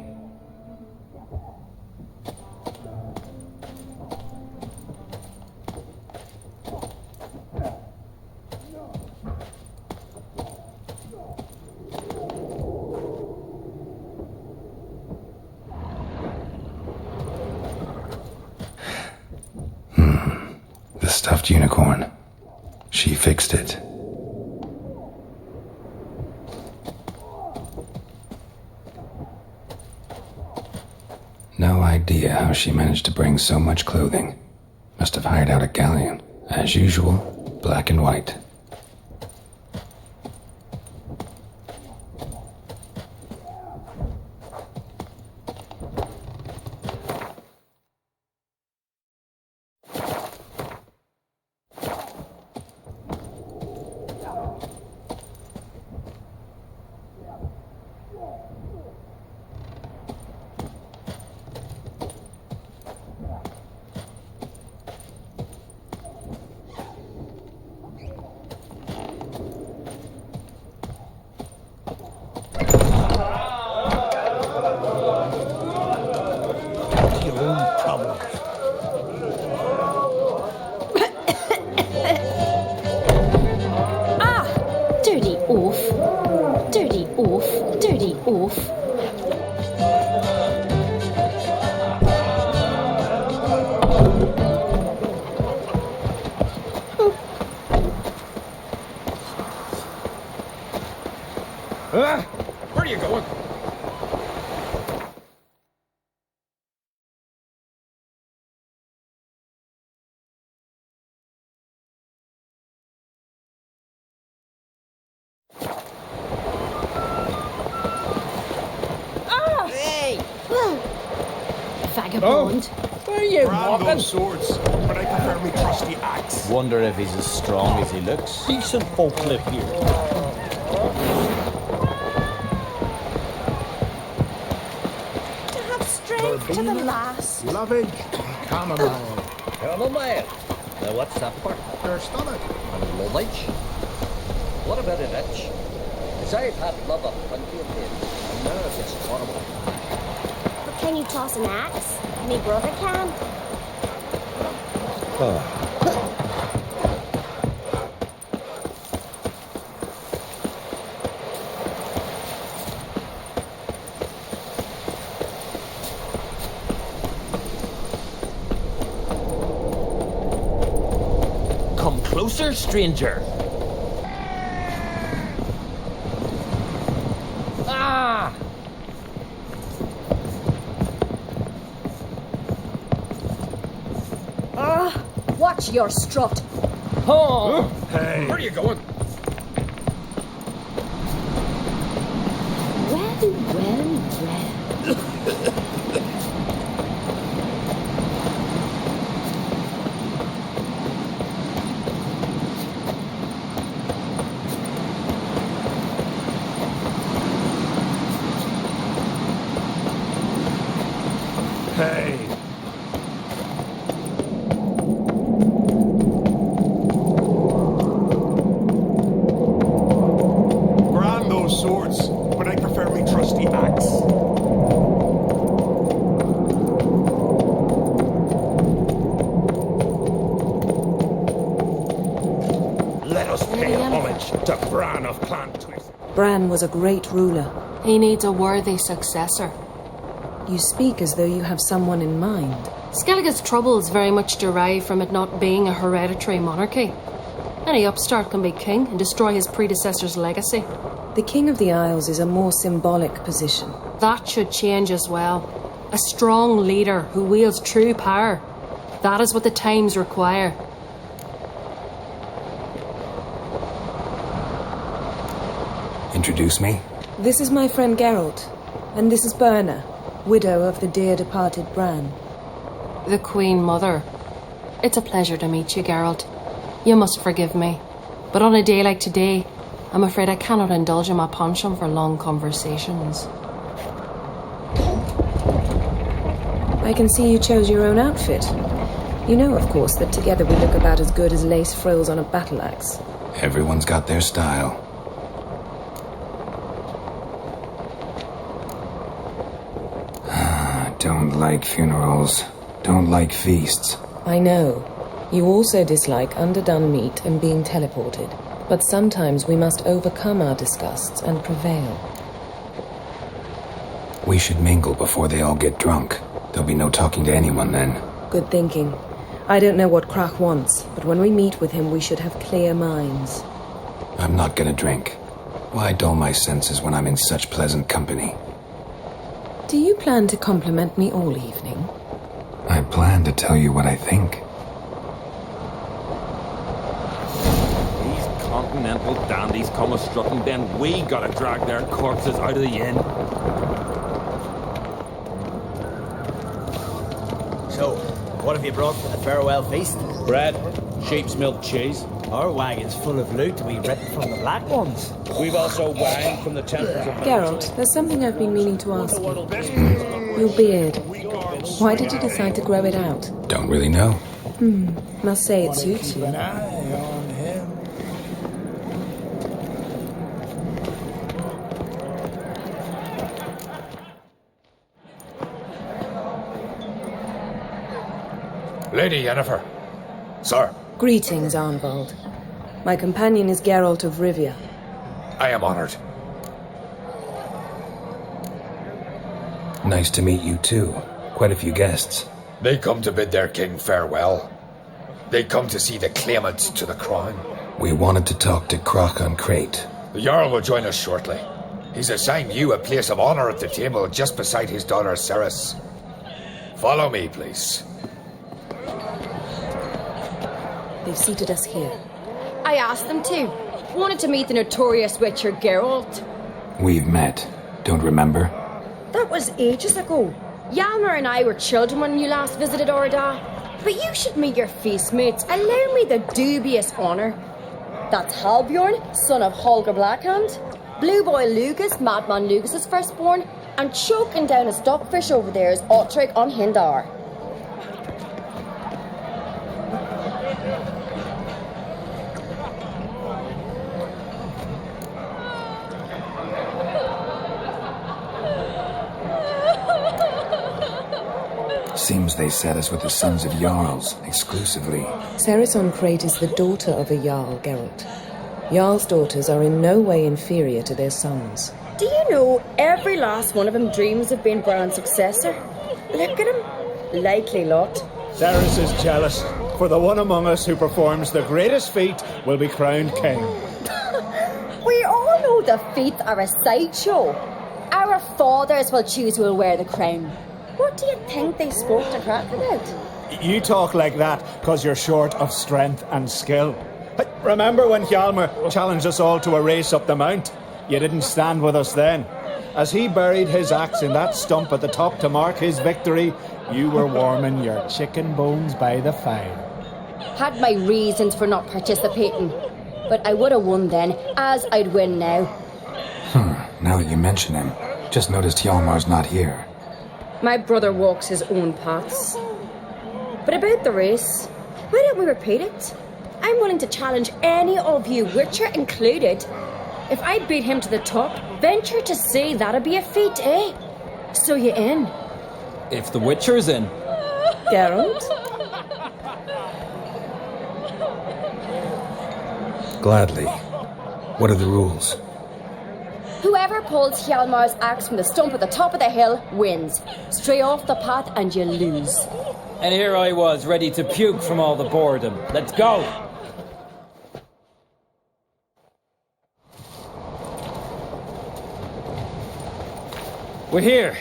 The stuffed unicorn. She fixed it. No idea how she managed to bring so much clothing. Must have hired out a galleon. As usual, black and white. newcomers. Dirty oaf. Dirty oaf. Dirty oaf. Where are you going? Hey! Vagabond. Where are you Brand walking? those swords, but I prefer me trusty axe. Wonder if he's as strong as he looks. Decent folk live here. To have strength to the last. Lovage, chamomile. Chamomile. Now what's that for? Your stomach. And knowledge. What about an itch? As I've had love of plenty of days, and now it's horrible. But can you toss an axe? Me brother can. Come closer, stranger. Ah! Watch your strut. Oh! Hey! Where are you going? Well. Hey! Brand those swords, but I prefer me trusty axe. Let us pay homage to Bran of Clan Twist. Bran was a great ruler. He needs a worthy successor. You speak as though you have someone in mind. Skellige's troubles very much derive from it not being a hereditary monarchy. Any upstart can be king and destroy his predecessor's legacy. The King of the Isles is a more symbolic position. That should change as well. A strong leader who wields true power. That is what the times require. Introduce me? This is my friend Geralt, and this is Berna, widow of the dear departed Bran. The Queen Mother. It's a pleasure to meet you, Geralt. You must forgive me. But on a day like today, I'm afraid I cannot indulge in my penchant for long conversations. I can see you chose your own outfit. You know, of course, that together we look about as good as lace frills on a battle axe. Everyone's got their style. Don't like funerals. Don't like feasts. I know. You also dislike underdone meat and being teleported. But sometimes we must overcome our disgusts and prevail. We should mingle before they all get drunk. There'll be no talking to anyone then. Good thinking. I don't know what Krach wants, but when we meet with him we should have clear minds. I'm not gonna drink. Why dull my senses when I'm in such pleasant company? Do you plan to compliment me all evening? I plan to tell you what I think. These continental dandies come a-strutting, then we gotta drag their corpses out of the inn. So, what have you brought for the farewell feast? Bread, sheep's milk cheese. Our wagon's full of loot we ripped from the black ones. We've also wine from the temples of... Geralt, there's something I've been meaning to ask you. Your beard. Why did you decide to grow it out? Don't really know. Must say it suits you. Lady Yennefer. Sir. Greetings, Arnvald. My companion is Geralt of Rivia. I am honored. Nice to meet you too. Quite a few guests. They come to bid their king farewell. They come to see the claimants to the crown. We wanted to talk to Croc on Crate. The Jarl will join us shortly. He's assigned you a place of honor at the table just beside his daughter Ceres. Follow me, please. They've seated us here. I asked them to. Wanted to meet the notorious witcher Geralt. We've met. Don't remember? That was ages ago. Hjalmar and I were children when you last visited Orda. But you should meet your feast mates. Allow me the dubious honour. That's Halbjorn, son of Holger Blackhand. Blue Boy Lugas, Madman Lugas' firstborn. And choking down a stockfish over there is Otrek on Hindar. Seems they set us with the sons of Jarls, exclusively. Ceres on Crate is the daughter of a Jarl, Geralt. Jarl's daughters are in no way inferior to their sons. Do you know every last one of them dreams of being Bran's successor? Look at him. Likely lot. Ceres is jealous, for the one among us who performs the greatest feat will be crowned king. We all know the feats are a sideshow. Our fathers will choose who will wear the crown. What do you think they spoke to Crack about? You talk like that because you're short of strength and skill. Remember when Hjalmar challenged us all to a race up the mount? You didn't stand with us then. As he buried his axe in that stump at the top to mark his victory, you were warming your chicken bones by the fire. Had my reasons for not participating. But I would have won then, as I'd win now. Now that you mention him, just noticed Hjalmar's not here. My brother walks his own paths. But about the race, why don't we repeat it? I'm willing to challenge any of you, Witcher included. If I beat him to the top, venture to say that'd be a feat, eh? So you in? If the Witcher's in. Geralt? Gladly. What are the rules? Whoever pulls Hjalmar's axe from the stump at the top of the hill wins. Stray off the path and you lose. And here I was, ready to puke from all the boredom. Let's go! We're here.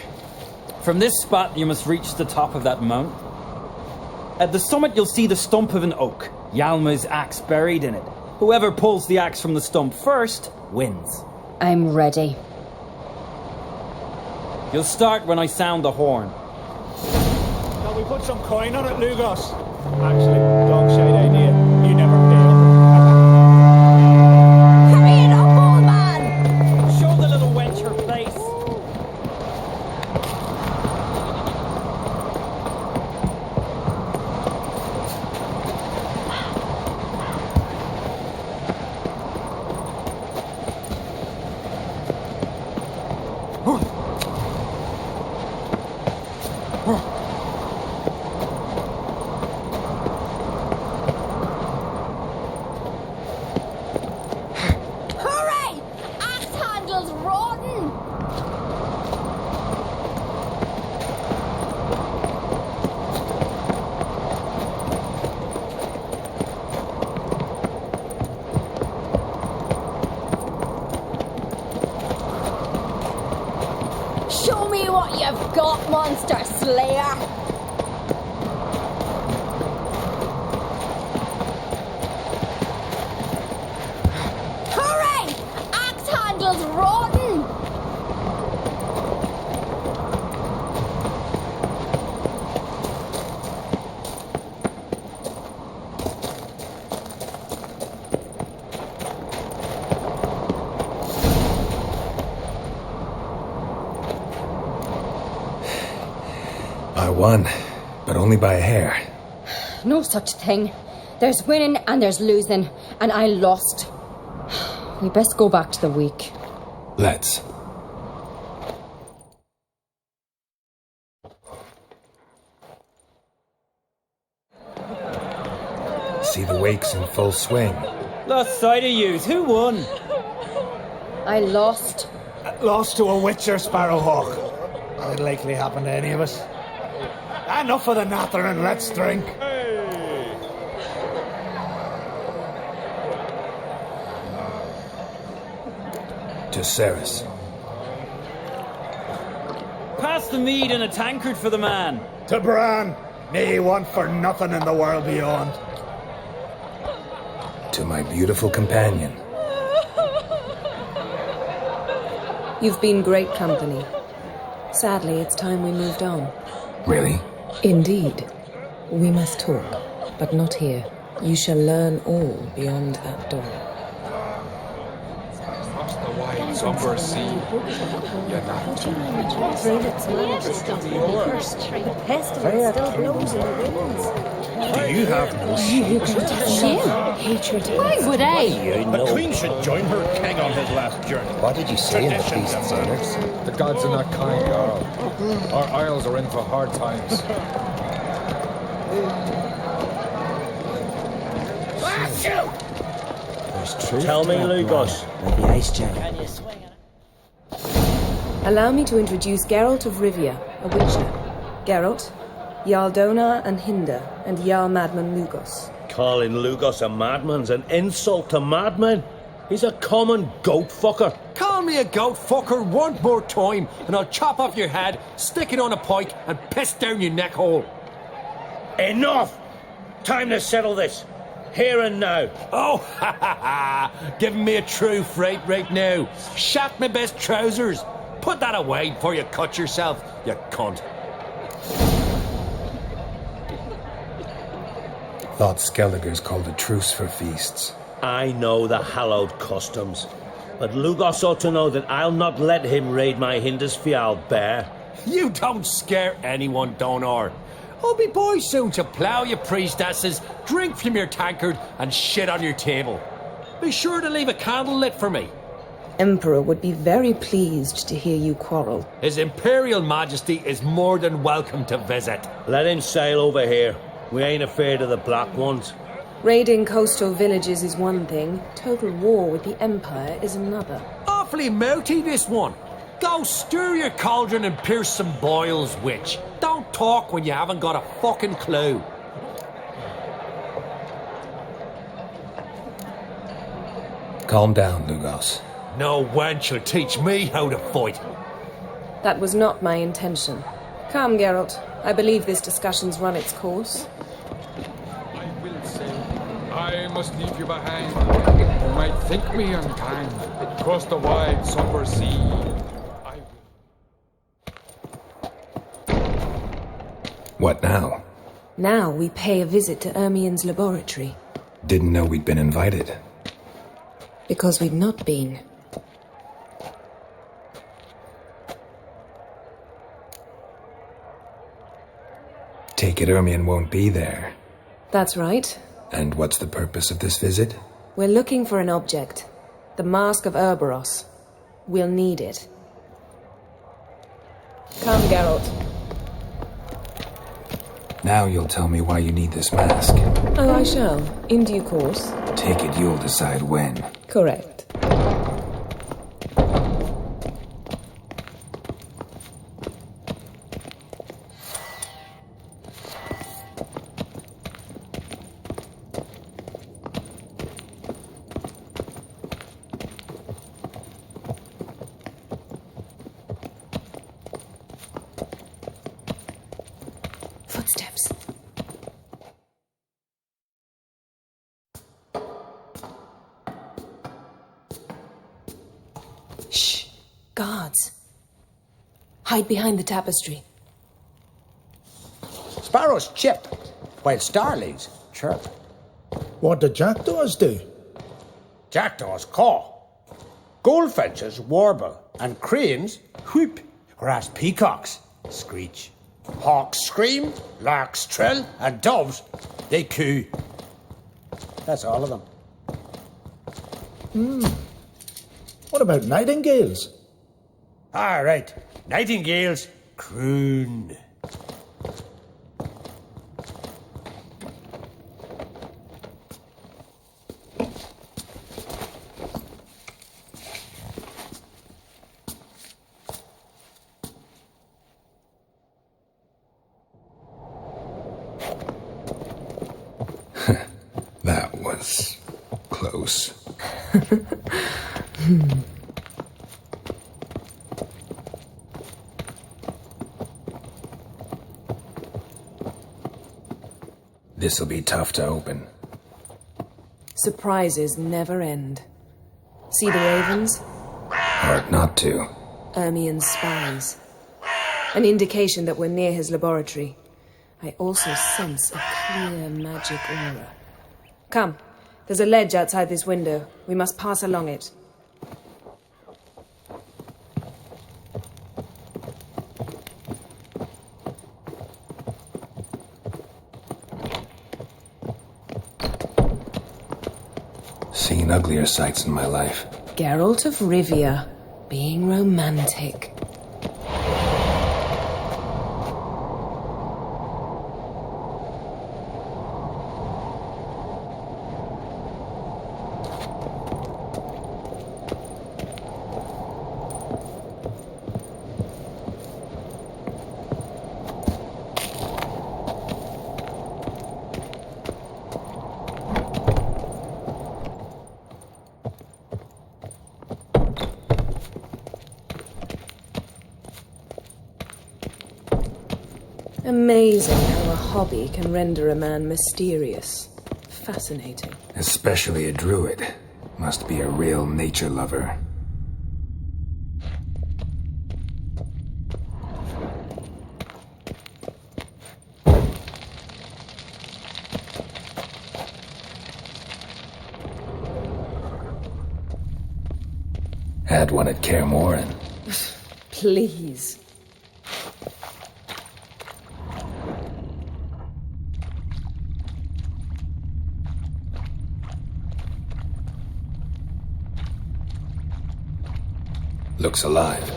From this spot, you must reach the top of that mount. At the summit, you'll see the stump of an oak, Hjalmar's axe buried in it. Whoever pulls the axe from the stump first wins. I'm ready. You'll start when I sound the horn. Shall we put some coin on it, Lugos? Actually, dog shade idea. You never pay up. Hurry it up, old man! Show the little wench her place. Show me what you've got, monster slayer! Hooray! Axe handle's rotten! I won, but only by a hair. No such thing. There's winning and there's losing, and I lost. We best go back to the week. Let's. see the wakes in full swing. Lost sight of yous. Who won? I lost. Lost to a witcher, Sparrowhawk. That'd likely happen to any of us. Enough of the natter and let's drink. To Ceres. Pass the mead in a tankard for the man. To Bran. May he want for nothing in the world beyond. To my beautiful companion. You've been great company. Sadly, it's time we moved on. Really? Indeed. We must talk, but not here. You shall learn all beyond that door. Across the wide somber sea, you're not. The pestilence still blows in the winds. Do you have no shame? Hatred. Why would I? The queen should join her king on his last journey. What did you say in the beast sailors? The gods are not kind, Jarl. Our isles are in for hard times. Tell me, Lugos. Maybe Ice Jam. Allow me to introduce Geralt of Rivia, a witcher. Geralt, Jarl Donar and Hinder, and Jarl Madman Lugos. Calling Lugos a madman's an insult to madmen. He's a common goat fucker. Call me a goat fucker one more time, and I'll chop off your head, stick it on a pike, and piss down your neck hole. Enough! Time to settle this. Here and now. Oh, ha ha ha! Giving me a true fright right now. Shat my best trousers. Put that away before you cut yourself, you cunt. Thought Skellige's called a truce for feasts. I know the hallowed customs, but Lugos ought to know that I'll not let him raid my Hindisfial bear. You don't scare anyone, Donar. I'll be boy soon to plough your priestesses, drink from your tankard, and shit on your table. Be sure to leave a candle lit for me. Emperor would be very pleased to hear you quarrel. His Imperial Majesty is more than welcome to visit. Let him sail over here. We ain't afraid of the Black Ones. Raiding coastal villages is one thing. Total war with the Empire is another. Awfully mouthy, this one. Go stir your cauldron and pierce some boils, witch. Don't talk when you haven't got a fucking clue. Calm down, Lugos. No wench will teach me how to fight. That was not my intention. Come, Geralt. I believe this discussion's run its course. I must leave you behind. You might think me unkind. Across the wide somber sea. What now? Now we pay a visit to Ermien's laboratory. Didn't know we'd been invited. Because we've not been. Take it Ermien won't be there. That's right. And what's the purpose of this visit? We're looking for an object. The Mask of Ouroboros. We'll need it. Come, Geralt. Now you'll tell me why you need this mask. Oh, I shall. In due course. Take it you'll decide when. Correct. Footsteps. Shh. Guards. Hide behind the tapestry. Sparrows chip, while starlings chirp. What do jackdaws do? Jackdaws caw. Goldfinches warble, and cranes whoop, whereas peacocks screech. Hawks scream, larks trill, and doves, they coo. That's all of them. What about nightingales? Ah, right. Nightingales croon. That was close. This'll be tough to open. Surprises never end. See the ravens? Hard not to. Ermien's spies. An indication that we're near his laboratory. I also sense a clear magic aura. Come, there's a ledge outside this window. We must pass along it. Seen uglier sights in my life. Geralt of Rivia, being romantic. Amazing how a hobby can render a man mysterious. Fascinating. Especially a druid. Must be a real nature lover. Had one at Kaer Morhen. Please. Looks alive.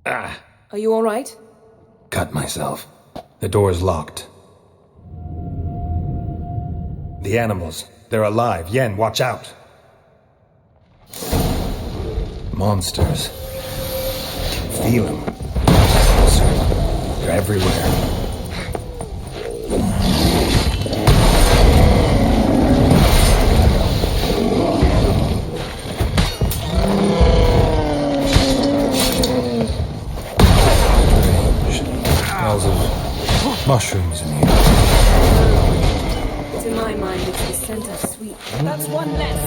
Are you all right? Cut myself. The door's locked. The animals. They're alive. Yen, watch out. Monsters. Feel them. They're everywhere. Smells of mushrooms in here. To my mind, it's the scent of sweet. That's one less.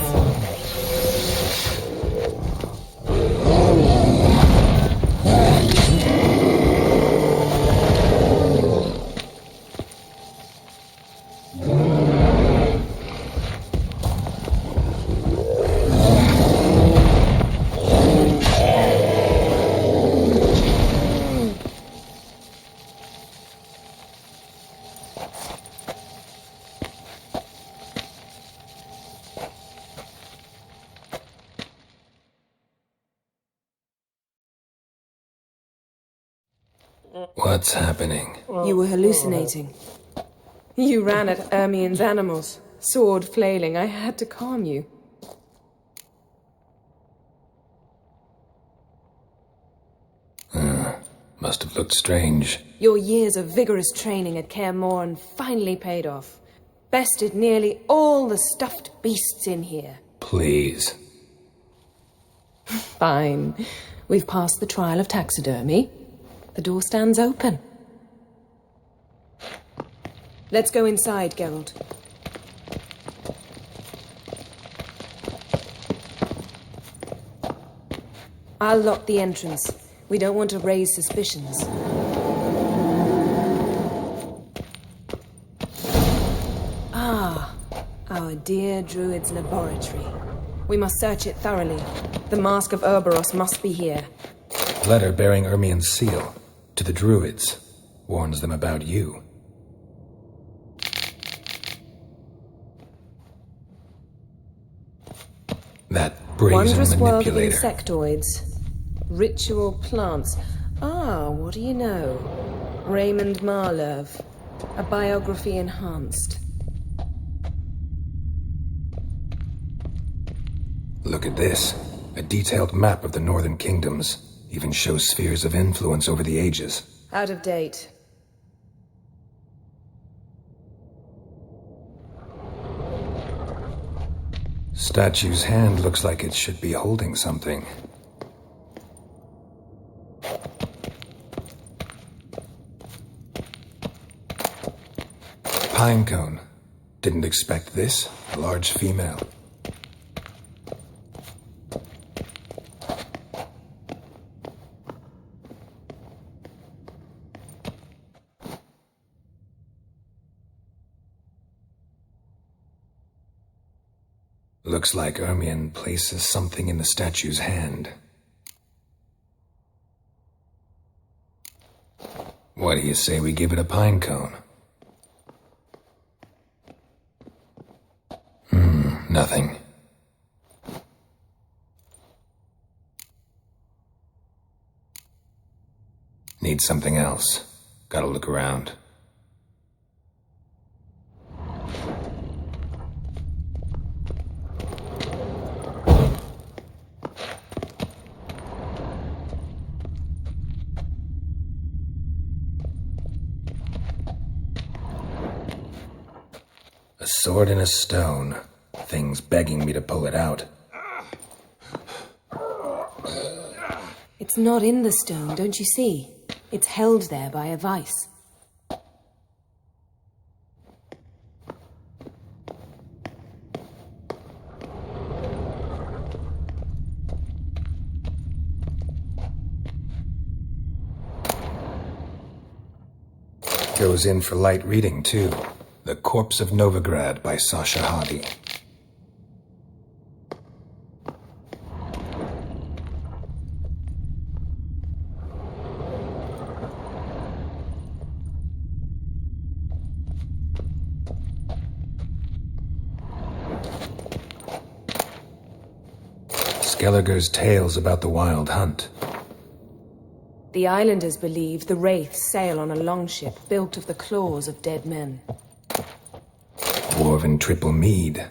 What's happening? You were hallucinating. You ran at Ermien's animals, sword flailing. I had to calm you. Must have looked strange. Your years of vigorous training at Kaer Morhen finally paid off. Bested nearly all the stuffed beasts in here. Please. Fine. We've passed the trial of taxidermy. The door stands open. Let's go inside, Geralt. I'll lock the entrance. We don't want to raise suspicions. Ah, our dear druid's laboratory. We must search it thoroughly. The Mask of Ouroboros must be here. Letter bearing Ermien's seal. To the druids. Warns them about you. That brazen Wondrous world of manipulator. insectoids. Ritual plants. Ah, what do you know? Raymond Marlev. A biography enhanced. Look at this. A detailed map of the Northern Kingdoms. Even shows spheres of influence over the ages. Out of date. Statue's hand looks like it should be holding something. Pinecone. Didn't expect this. A large female. Looks like Ermion places something in the statue's hand. What do you say we give it a pine cone? Nothing. Need something else. Gotta look around. A sword in a stone. Thing's begging me to pull it out. It's not in the stone, don't you see? It's held there by a vice. Goes in for light reading, too. The Corpse of Novigrad by Sasha Hadi. Skellige's tales about the Wild Hunt. The islanders believe the wraiths sail on a longship built of the claws of dead men. Dwarven triple mead.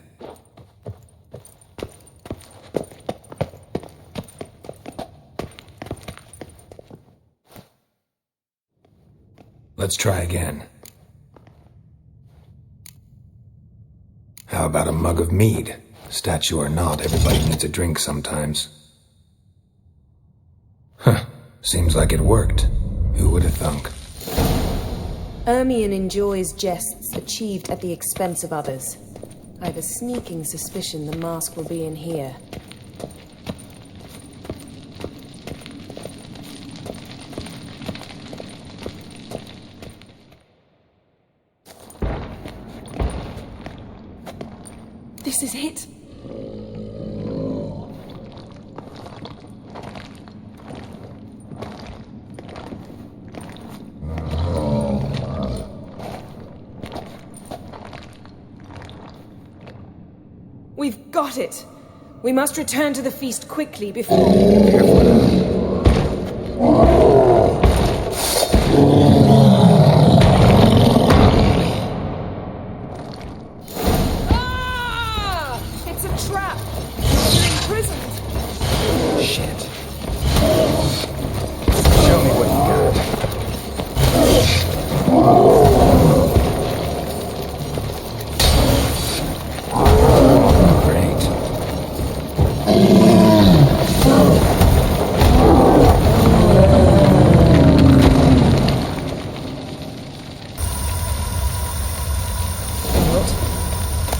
Let's try again. How about a mug of mead? Statue or not, everybody needs a drink sometimes. Huh. Seems like it worked. Who would have thunk? Ermion enjoys jests achieved at the expense of others. I have a sneaking suspicion the mask will be in here. This is it. We've got it! We must return to the feast quickly before... Ah! It's a trap! You're imprisoned! Shit. Show me what you got.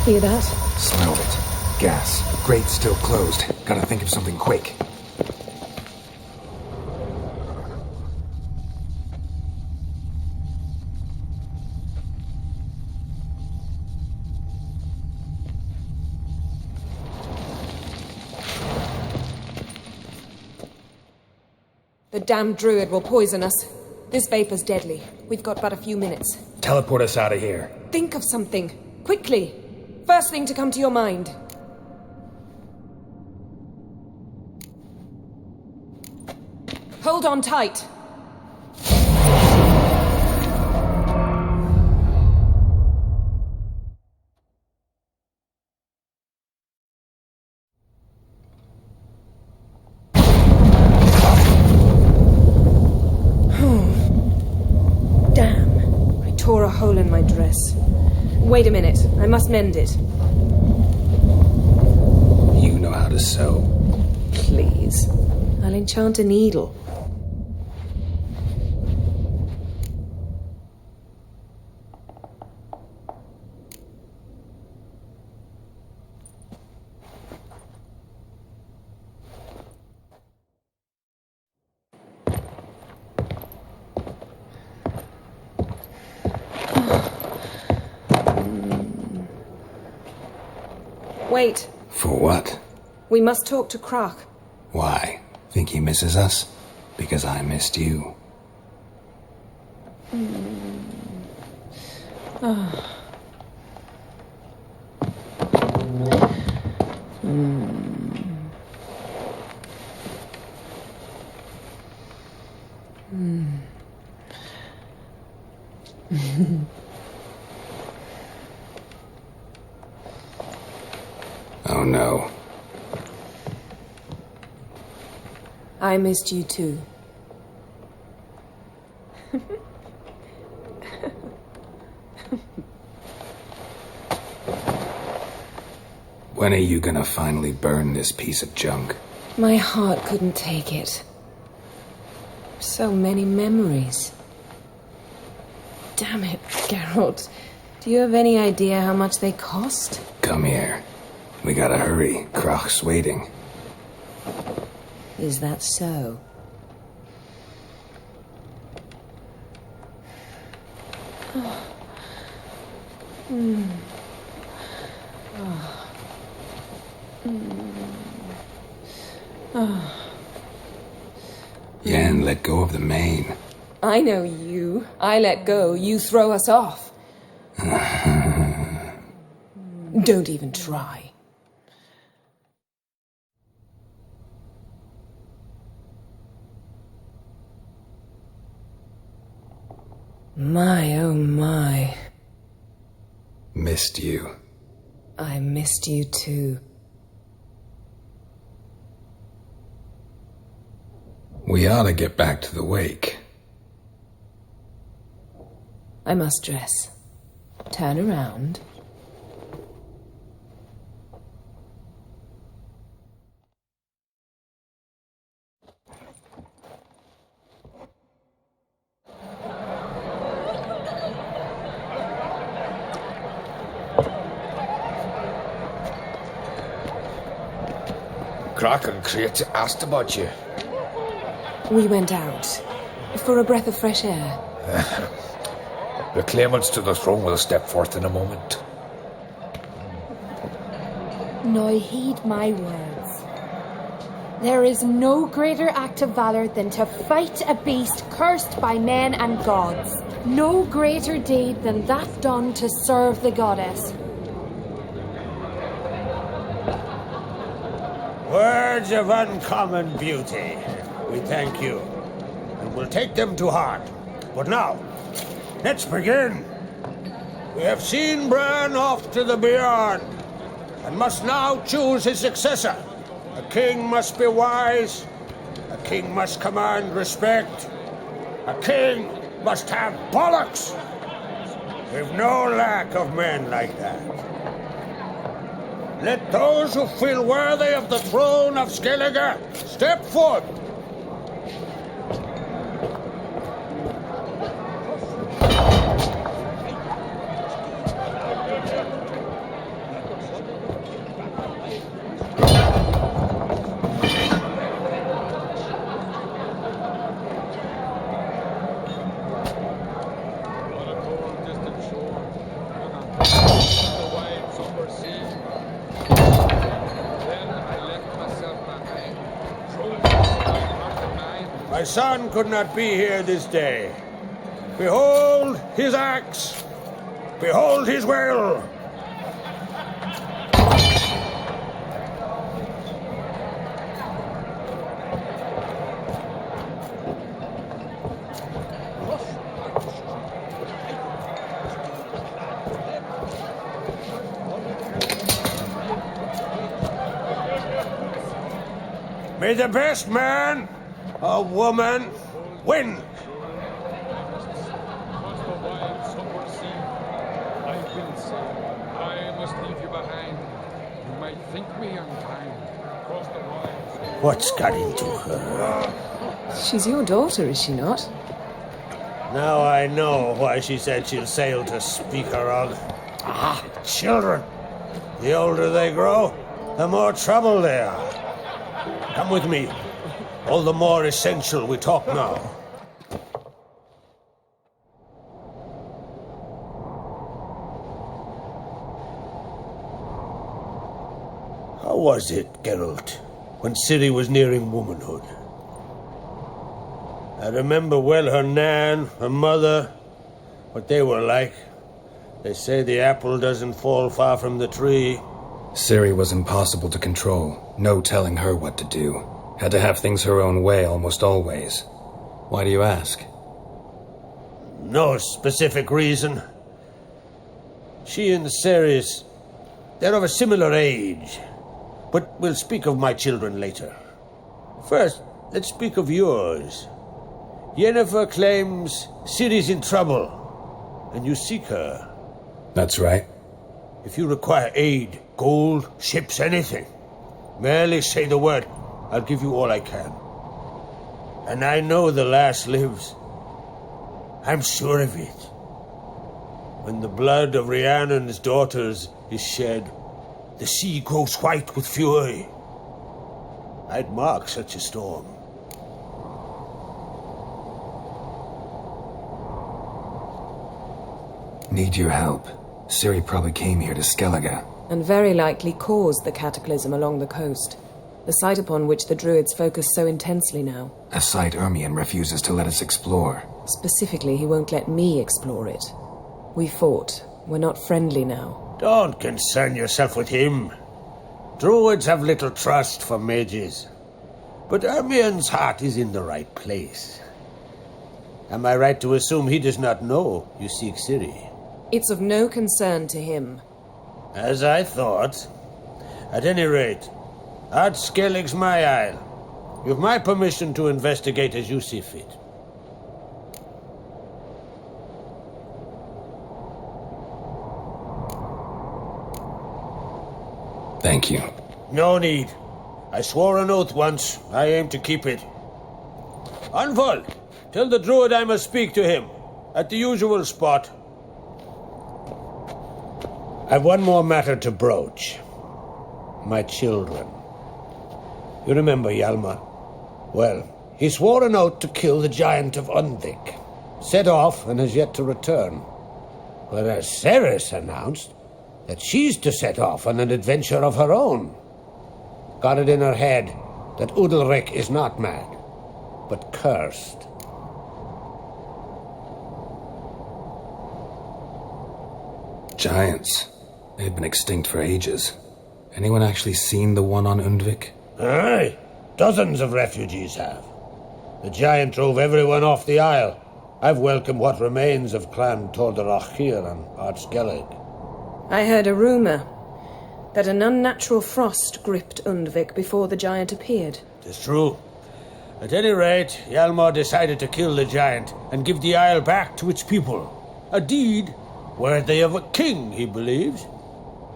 Hear that? Smelled it. Gas. Grate's still closed. Gotta think of something quick. The damned druid will poison us. This vapor's deadly. We've got but a few minutes. Teleport us out of here. Think of something. Quickly. First thing to come to your mind. Hold on tight. hole in my dress. Wait a minute. I must mend it. You know how to sew. Please. I'll enchant a needle. Wait. For what? We must talk to Croc. Why? Think he misses us? Because I missed you. Oh no. I missed you too. When are you gonna finally burn this piece of junk? My heart couldn't take it. So many memories. Damn it, Geralt. Do you have any idea how much they cost? Come here. We gotta hurry. Croc's waiting. Is that so? Yen, let go of the mane. I know you. I let go, you throw us off. Don't even try. My, oh my. Missed you. I missed you too. We ought to get back to the wake. I must dress. Turn around. Croc and Crate asked about you. We went out for a breath of fresh air. The claimants to the throne will step forth in a moment. Now heed my words. There is no greater act of valor than to fight a beast cursed by men and gods. No greater deed than that done to serve the goddess. Words of uncommon beauty. We thank you, and we'll take them to heart. But now, let's begin. We have seen Bran off to the beyond, and must now choose his successor. A king must be wise. A king must command respect. A king must have bollocks. We've no lack of men like that. Let those who feel worthy of the throne of Skellige step forth. My son could not be here this day. Behold his axe. Behold his will. May the best man or woman win. I must leave you behind. You might think me unkind. Cross the wilds. What's got into her? She's your daughter, is she not? Now I know why she said she'll sail to speak her of. Ah, children. The older they grow, the more trouble they are. Come with me. All the more essential we talk now. How was it, Geralt, when Ciri was nearing womanhood? I remember well her nan, her mother, what they were like. They say the apple doesn't fall far from the tree. Ciri was impossible to control. No telling her what to do. Had to have things her own way almost always. Why do you ask? No specific reason. She and Ceres, they're of a similar age. But we'll speak of my children later. First, let's speak of yours. Yennefer claims Ciri's in trouble, and you seek her. That's right. If you require aid, gold, ships, anything, merely say the word. I'll give you all I can. And I know the lass lives. I'm sure of it. When the blood of Rhiannon's daughters is shed, the sea grows white with fury. I'd mark such a storm. Need your help. Ciri probably came here to Skellige. And very likely caused the cataclysm along the coast. The site upon which the Druids focus so intensely now. A site Ermion refuses to let us explore. Specifically, he won't let me explore it. We fought. We're not friendly now. Don't concern yourself with him. Druids have little trust for mages. But Ermion's heart is in the right place. Am I right to assume he does not know you seek Ciri? It's of no concern to him. As I thought. At any rate, Art Skellige's my isle. You've my permission to investigate as you see fit. Thank you. No need. I swore an oath once. I aim to keep it. Unravel, tell the druid I must speak to him. At the usual spot. I've one more matter to broach. My children. You remember Hjalmar? Well, he swore an oath to kill the giant of Unvik. Set off and has yet to return. Whereas Ceres announced that she's to set off on an adventure of her own. Got it in her head that Udalric is not mad, but cursed. Giants. They've been extinct for ages. Anyone actually seen the one on Undvik? Aye. Dozens of refugees have. The giant drove everyone off the isle. I've welcomed what remains of Clan Tordarach here on Art Skellige. I heard a rumor that an unnatural frost gripped Undvik before the giant appeared. It's true. At any rate, Hjalmar decided to kill the giant and give the isle back to its people. A deed worthy of a king, he believes.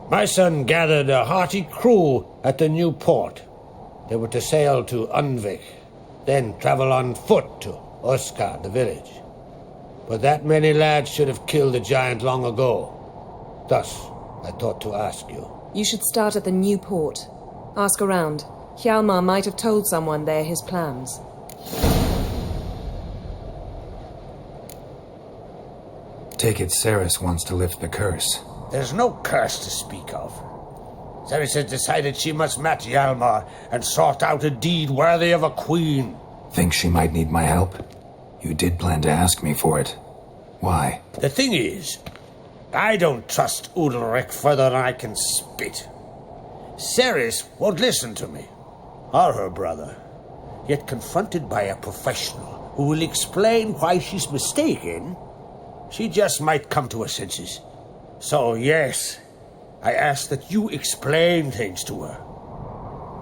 My son gathered a hearty crew at the new port. They were to sail to Unvik, then travel on foot to Oskar, the village. But that many lads should have killed the giant long ago. Thus, I thought to ask you. You should start at the new port. Ask around. Hjalmar might have told someone there his plans. Take it Ceres wants to lift the curse. There's no curse to speak of. Ceres has decided she must match Hjalmar and sort out a deed worthy of a queen. Think she might need my help? You did plan to ask me for it. Why? The thing is, I don't trust Udalric further than I can spit. Ceres won't listen to me, or her brother. Yet confronted by a professional who will explain why she's mistaken, she just might come to her senses. So, yes, I ask that you explain things to her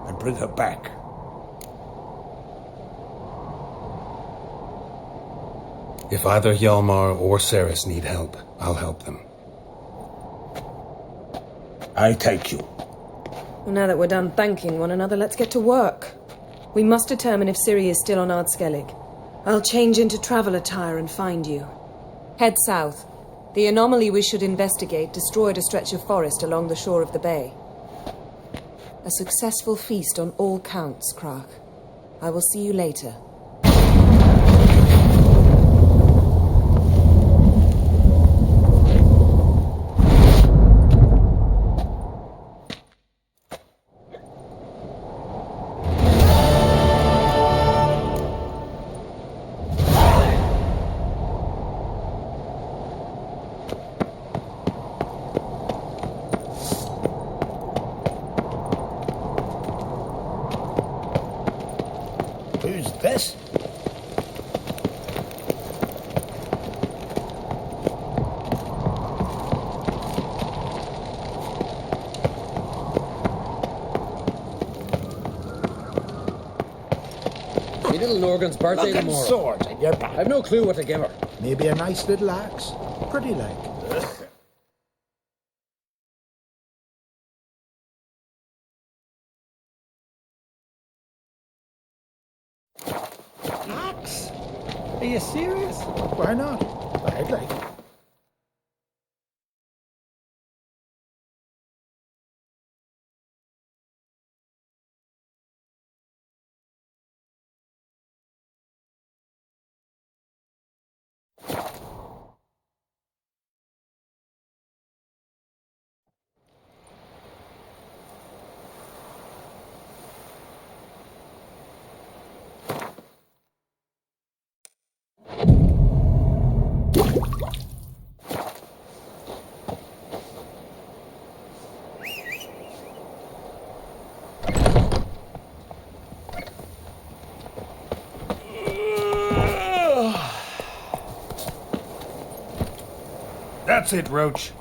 and bring her back. If either Hjalmar or Ceres need help, I'll help them. I take you. Well, now that we're done thanking one another, let's get to work. We must determine if Ciri is still on Skellige. I'll change into travel attire and find you. Head south. The anomaly we should investigate destroyed a stretch of forest along the shore of the bay. A successful feast on all counts, Crach. I will see you later. Who's this? Me little Norgan's birthday Looking tomorrow. swords in your back. I've no clue what to give her. Maybe a nice little axe. Pretty like. Axe? Are you serious? Why not? I'd like. That's it, Roach.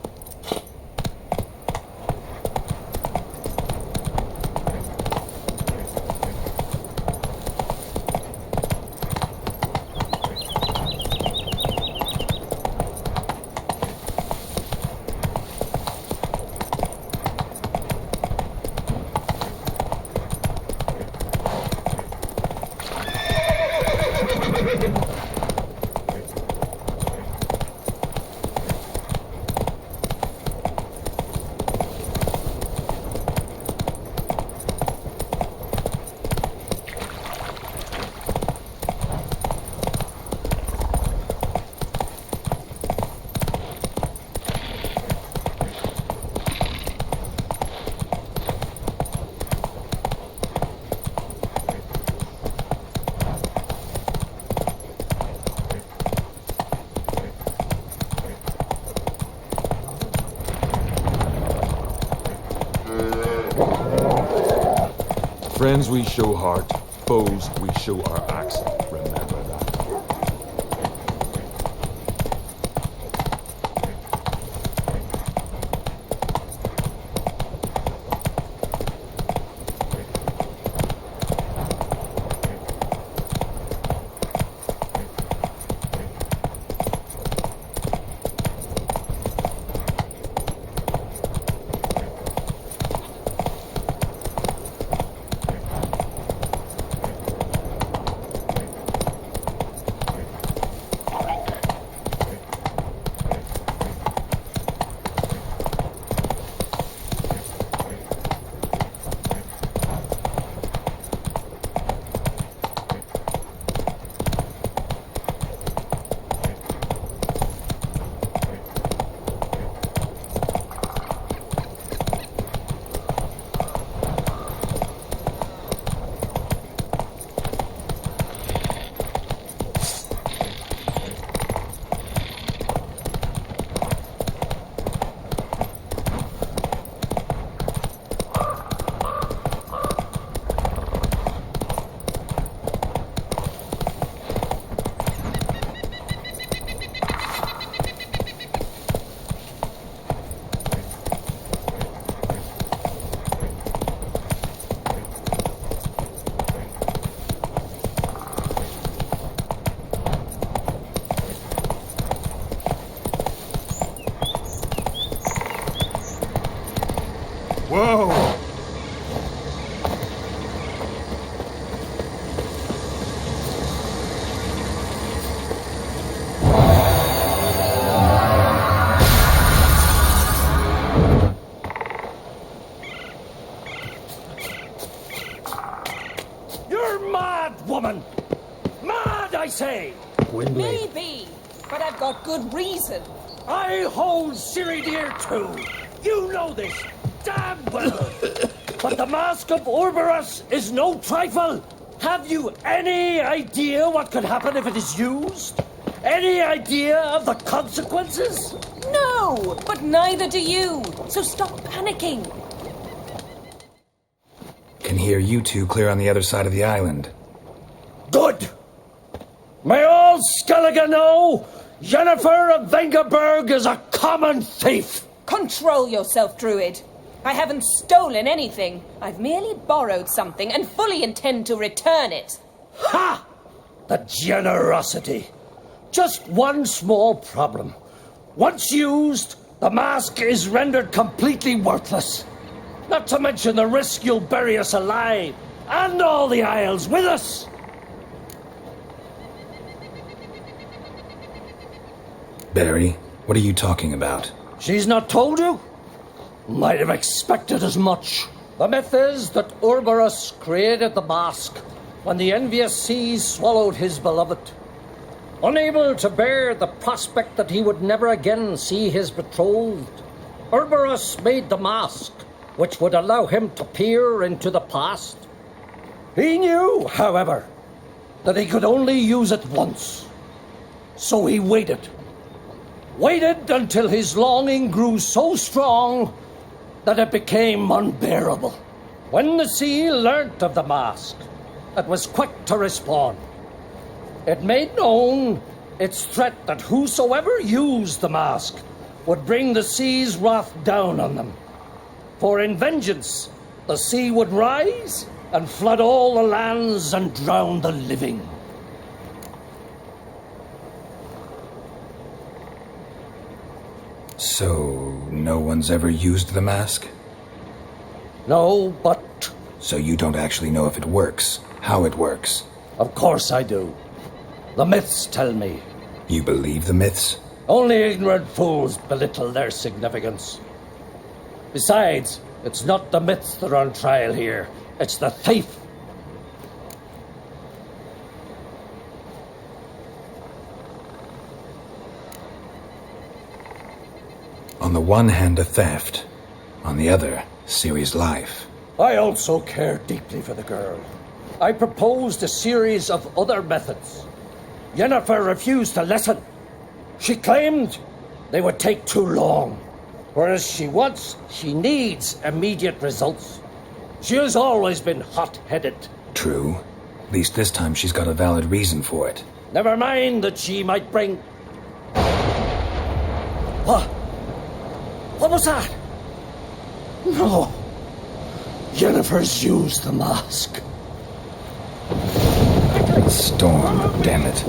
Friends we show heart, foes we show our axe. Remember that. be, but I've got good reason. I hold Ciri dear too. You know this damn well. But the Mask of Orberus is no trifle. Have you any idea what could happen if it is used? Any idea of the consequences? No, but neither do you. So stop panicking. Can hear you two clear on the other side of the island. Good. May all Skellige know Yennefer of Vengerberg is a common thief. Control yourself, Druid. I haven't stolen anything. I've merely borrowed something and fully intend to return it. Ha! The generosity. Just one small problem. Once used, the mask is rendered completely worthless. Not to mention the risk you'll bury us alive, and all the Isles with us. Barry, what are you talking about? She's not told you? Might have expected as much. The myth is that Orberus created the mask when the envious seas swallowed his beloved. Unable to bear the prospect that he would never again see his betrothed, Orberus made the mask, which would allow him to peer into the past. He knew, however, that he could only use it once. So he waited. Waited until his longing grew so strong that it became unbearable. When the sea learnt of the mask, it was quick to respond. It made known its threat that whosoever used the mask would bring the sea's wrath down on them. For in vengeance, the sea would rise and flood all the lands and drown the living. So, no one's ever used the mask? No, but... So you don't actually know if it works, how it works? Of course I do. The myths tell me. You believe the myths? Only ignorant fools belittle their significance. Besides, it's not the myths that are on trial here. It's the thief. On the one hand, a theft. On the other, Ciri's life. I also care deeply for the girl. I proposed a series of other methods. Yennefer refused to listen. She claimed they would take too long, whereas she needs immediate results. She has always been hot-headed. True. At least this time she's got a valid reason for it. Never mind that she might bring... What? What was that? No. Yennefer's used the mask. Storm, damn it.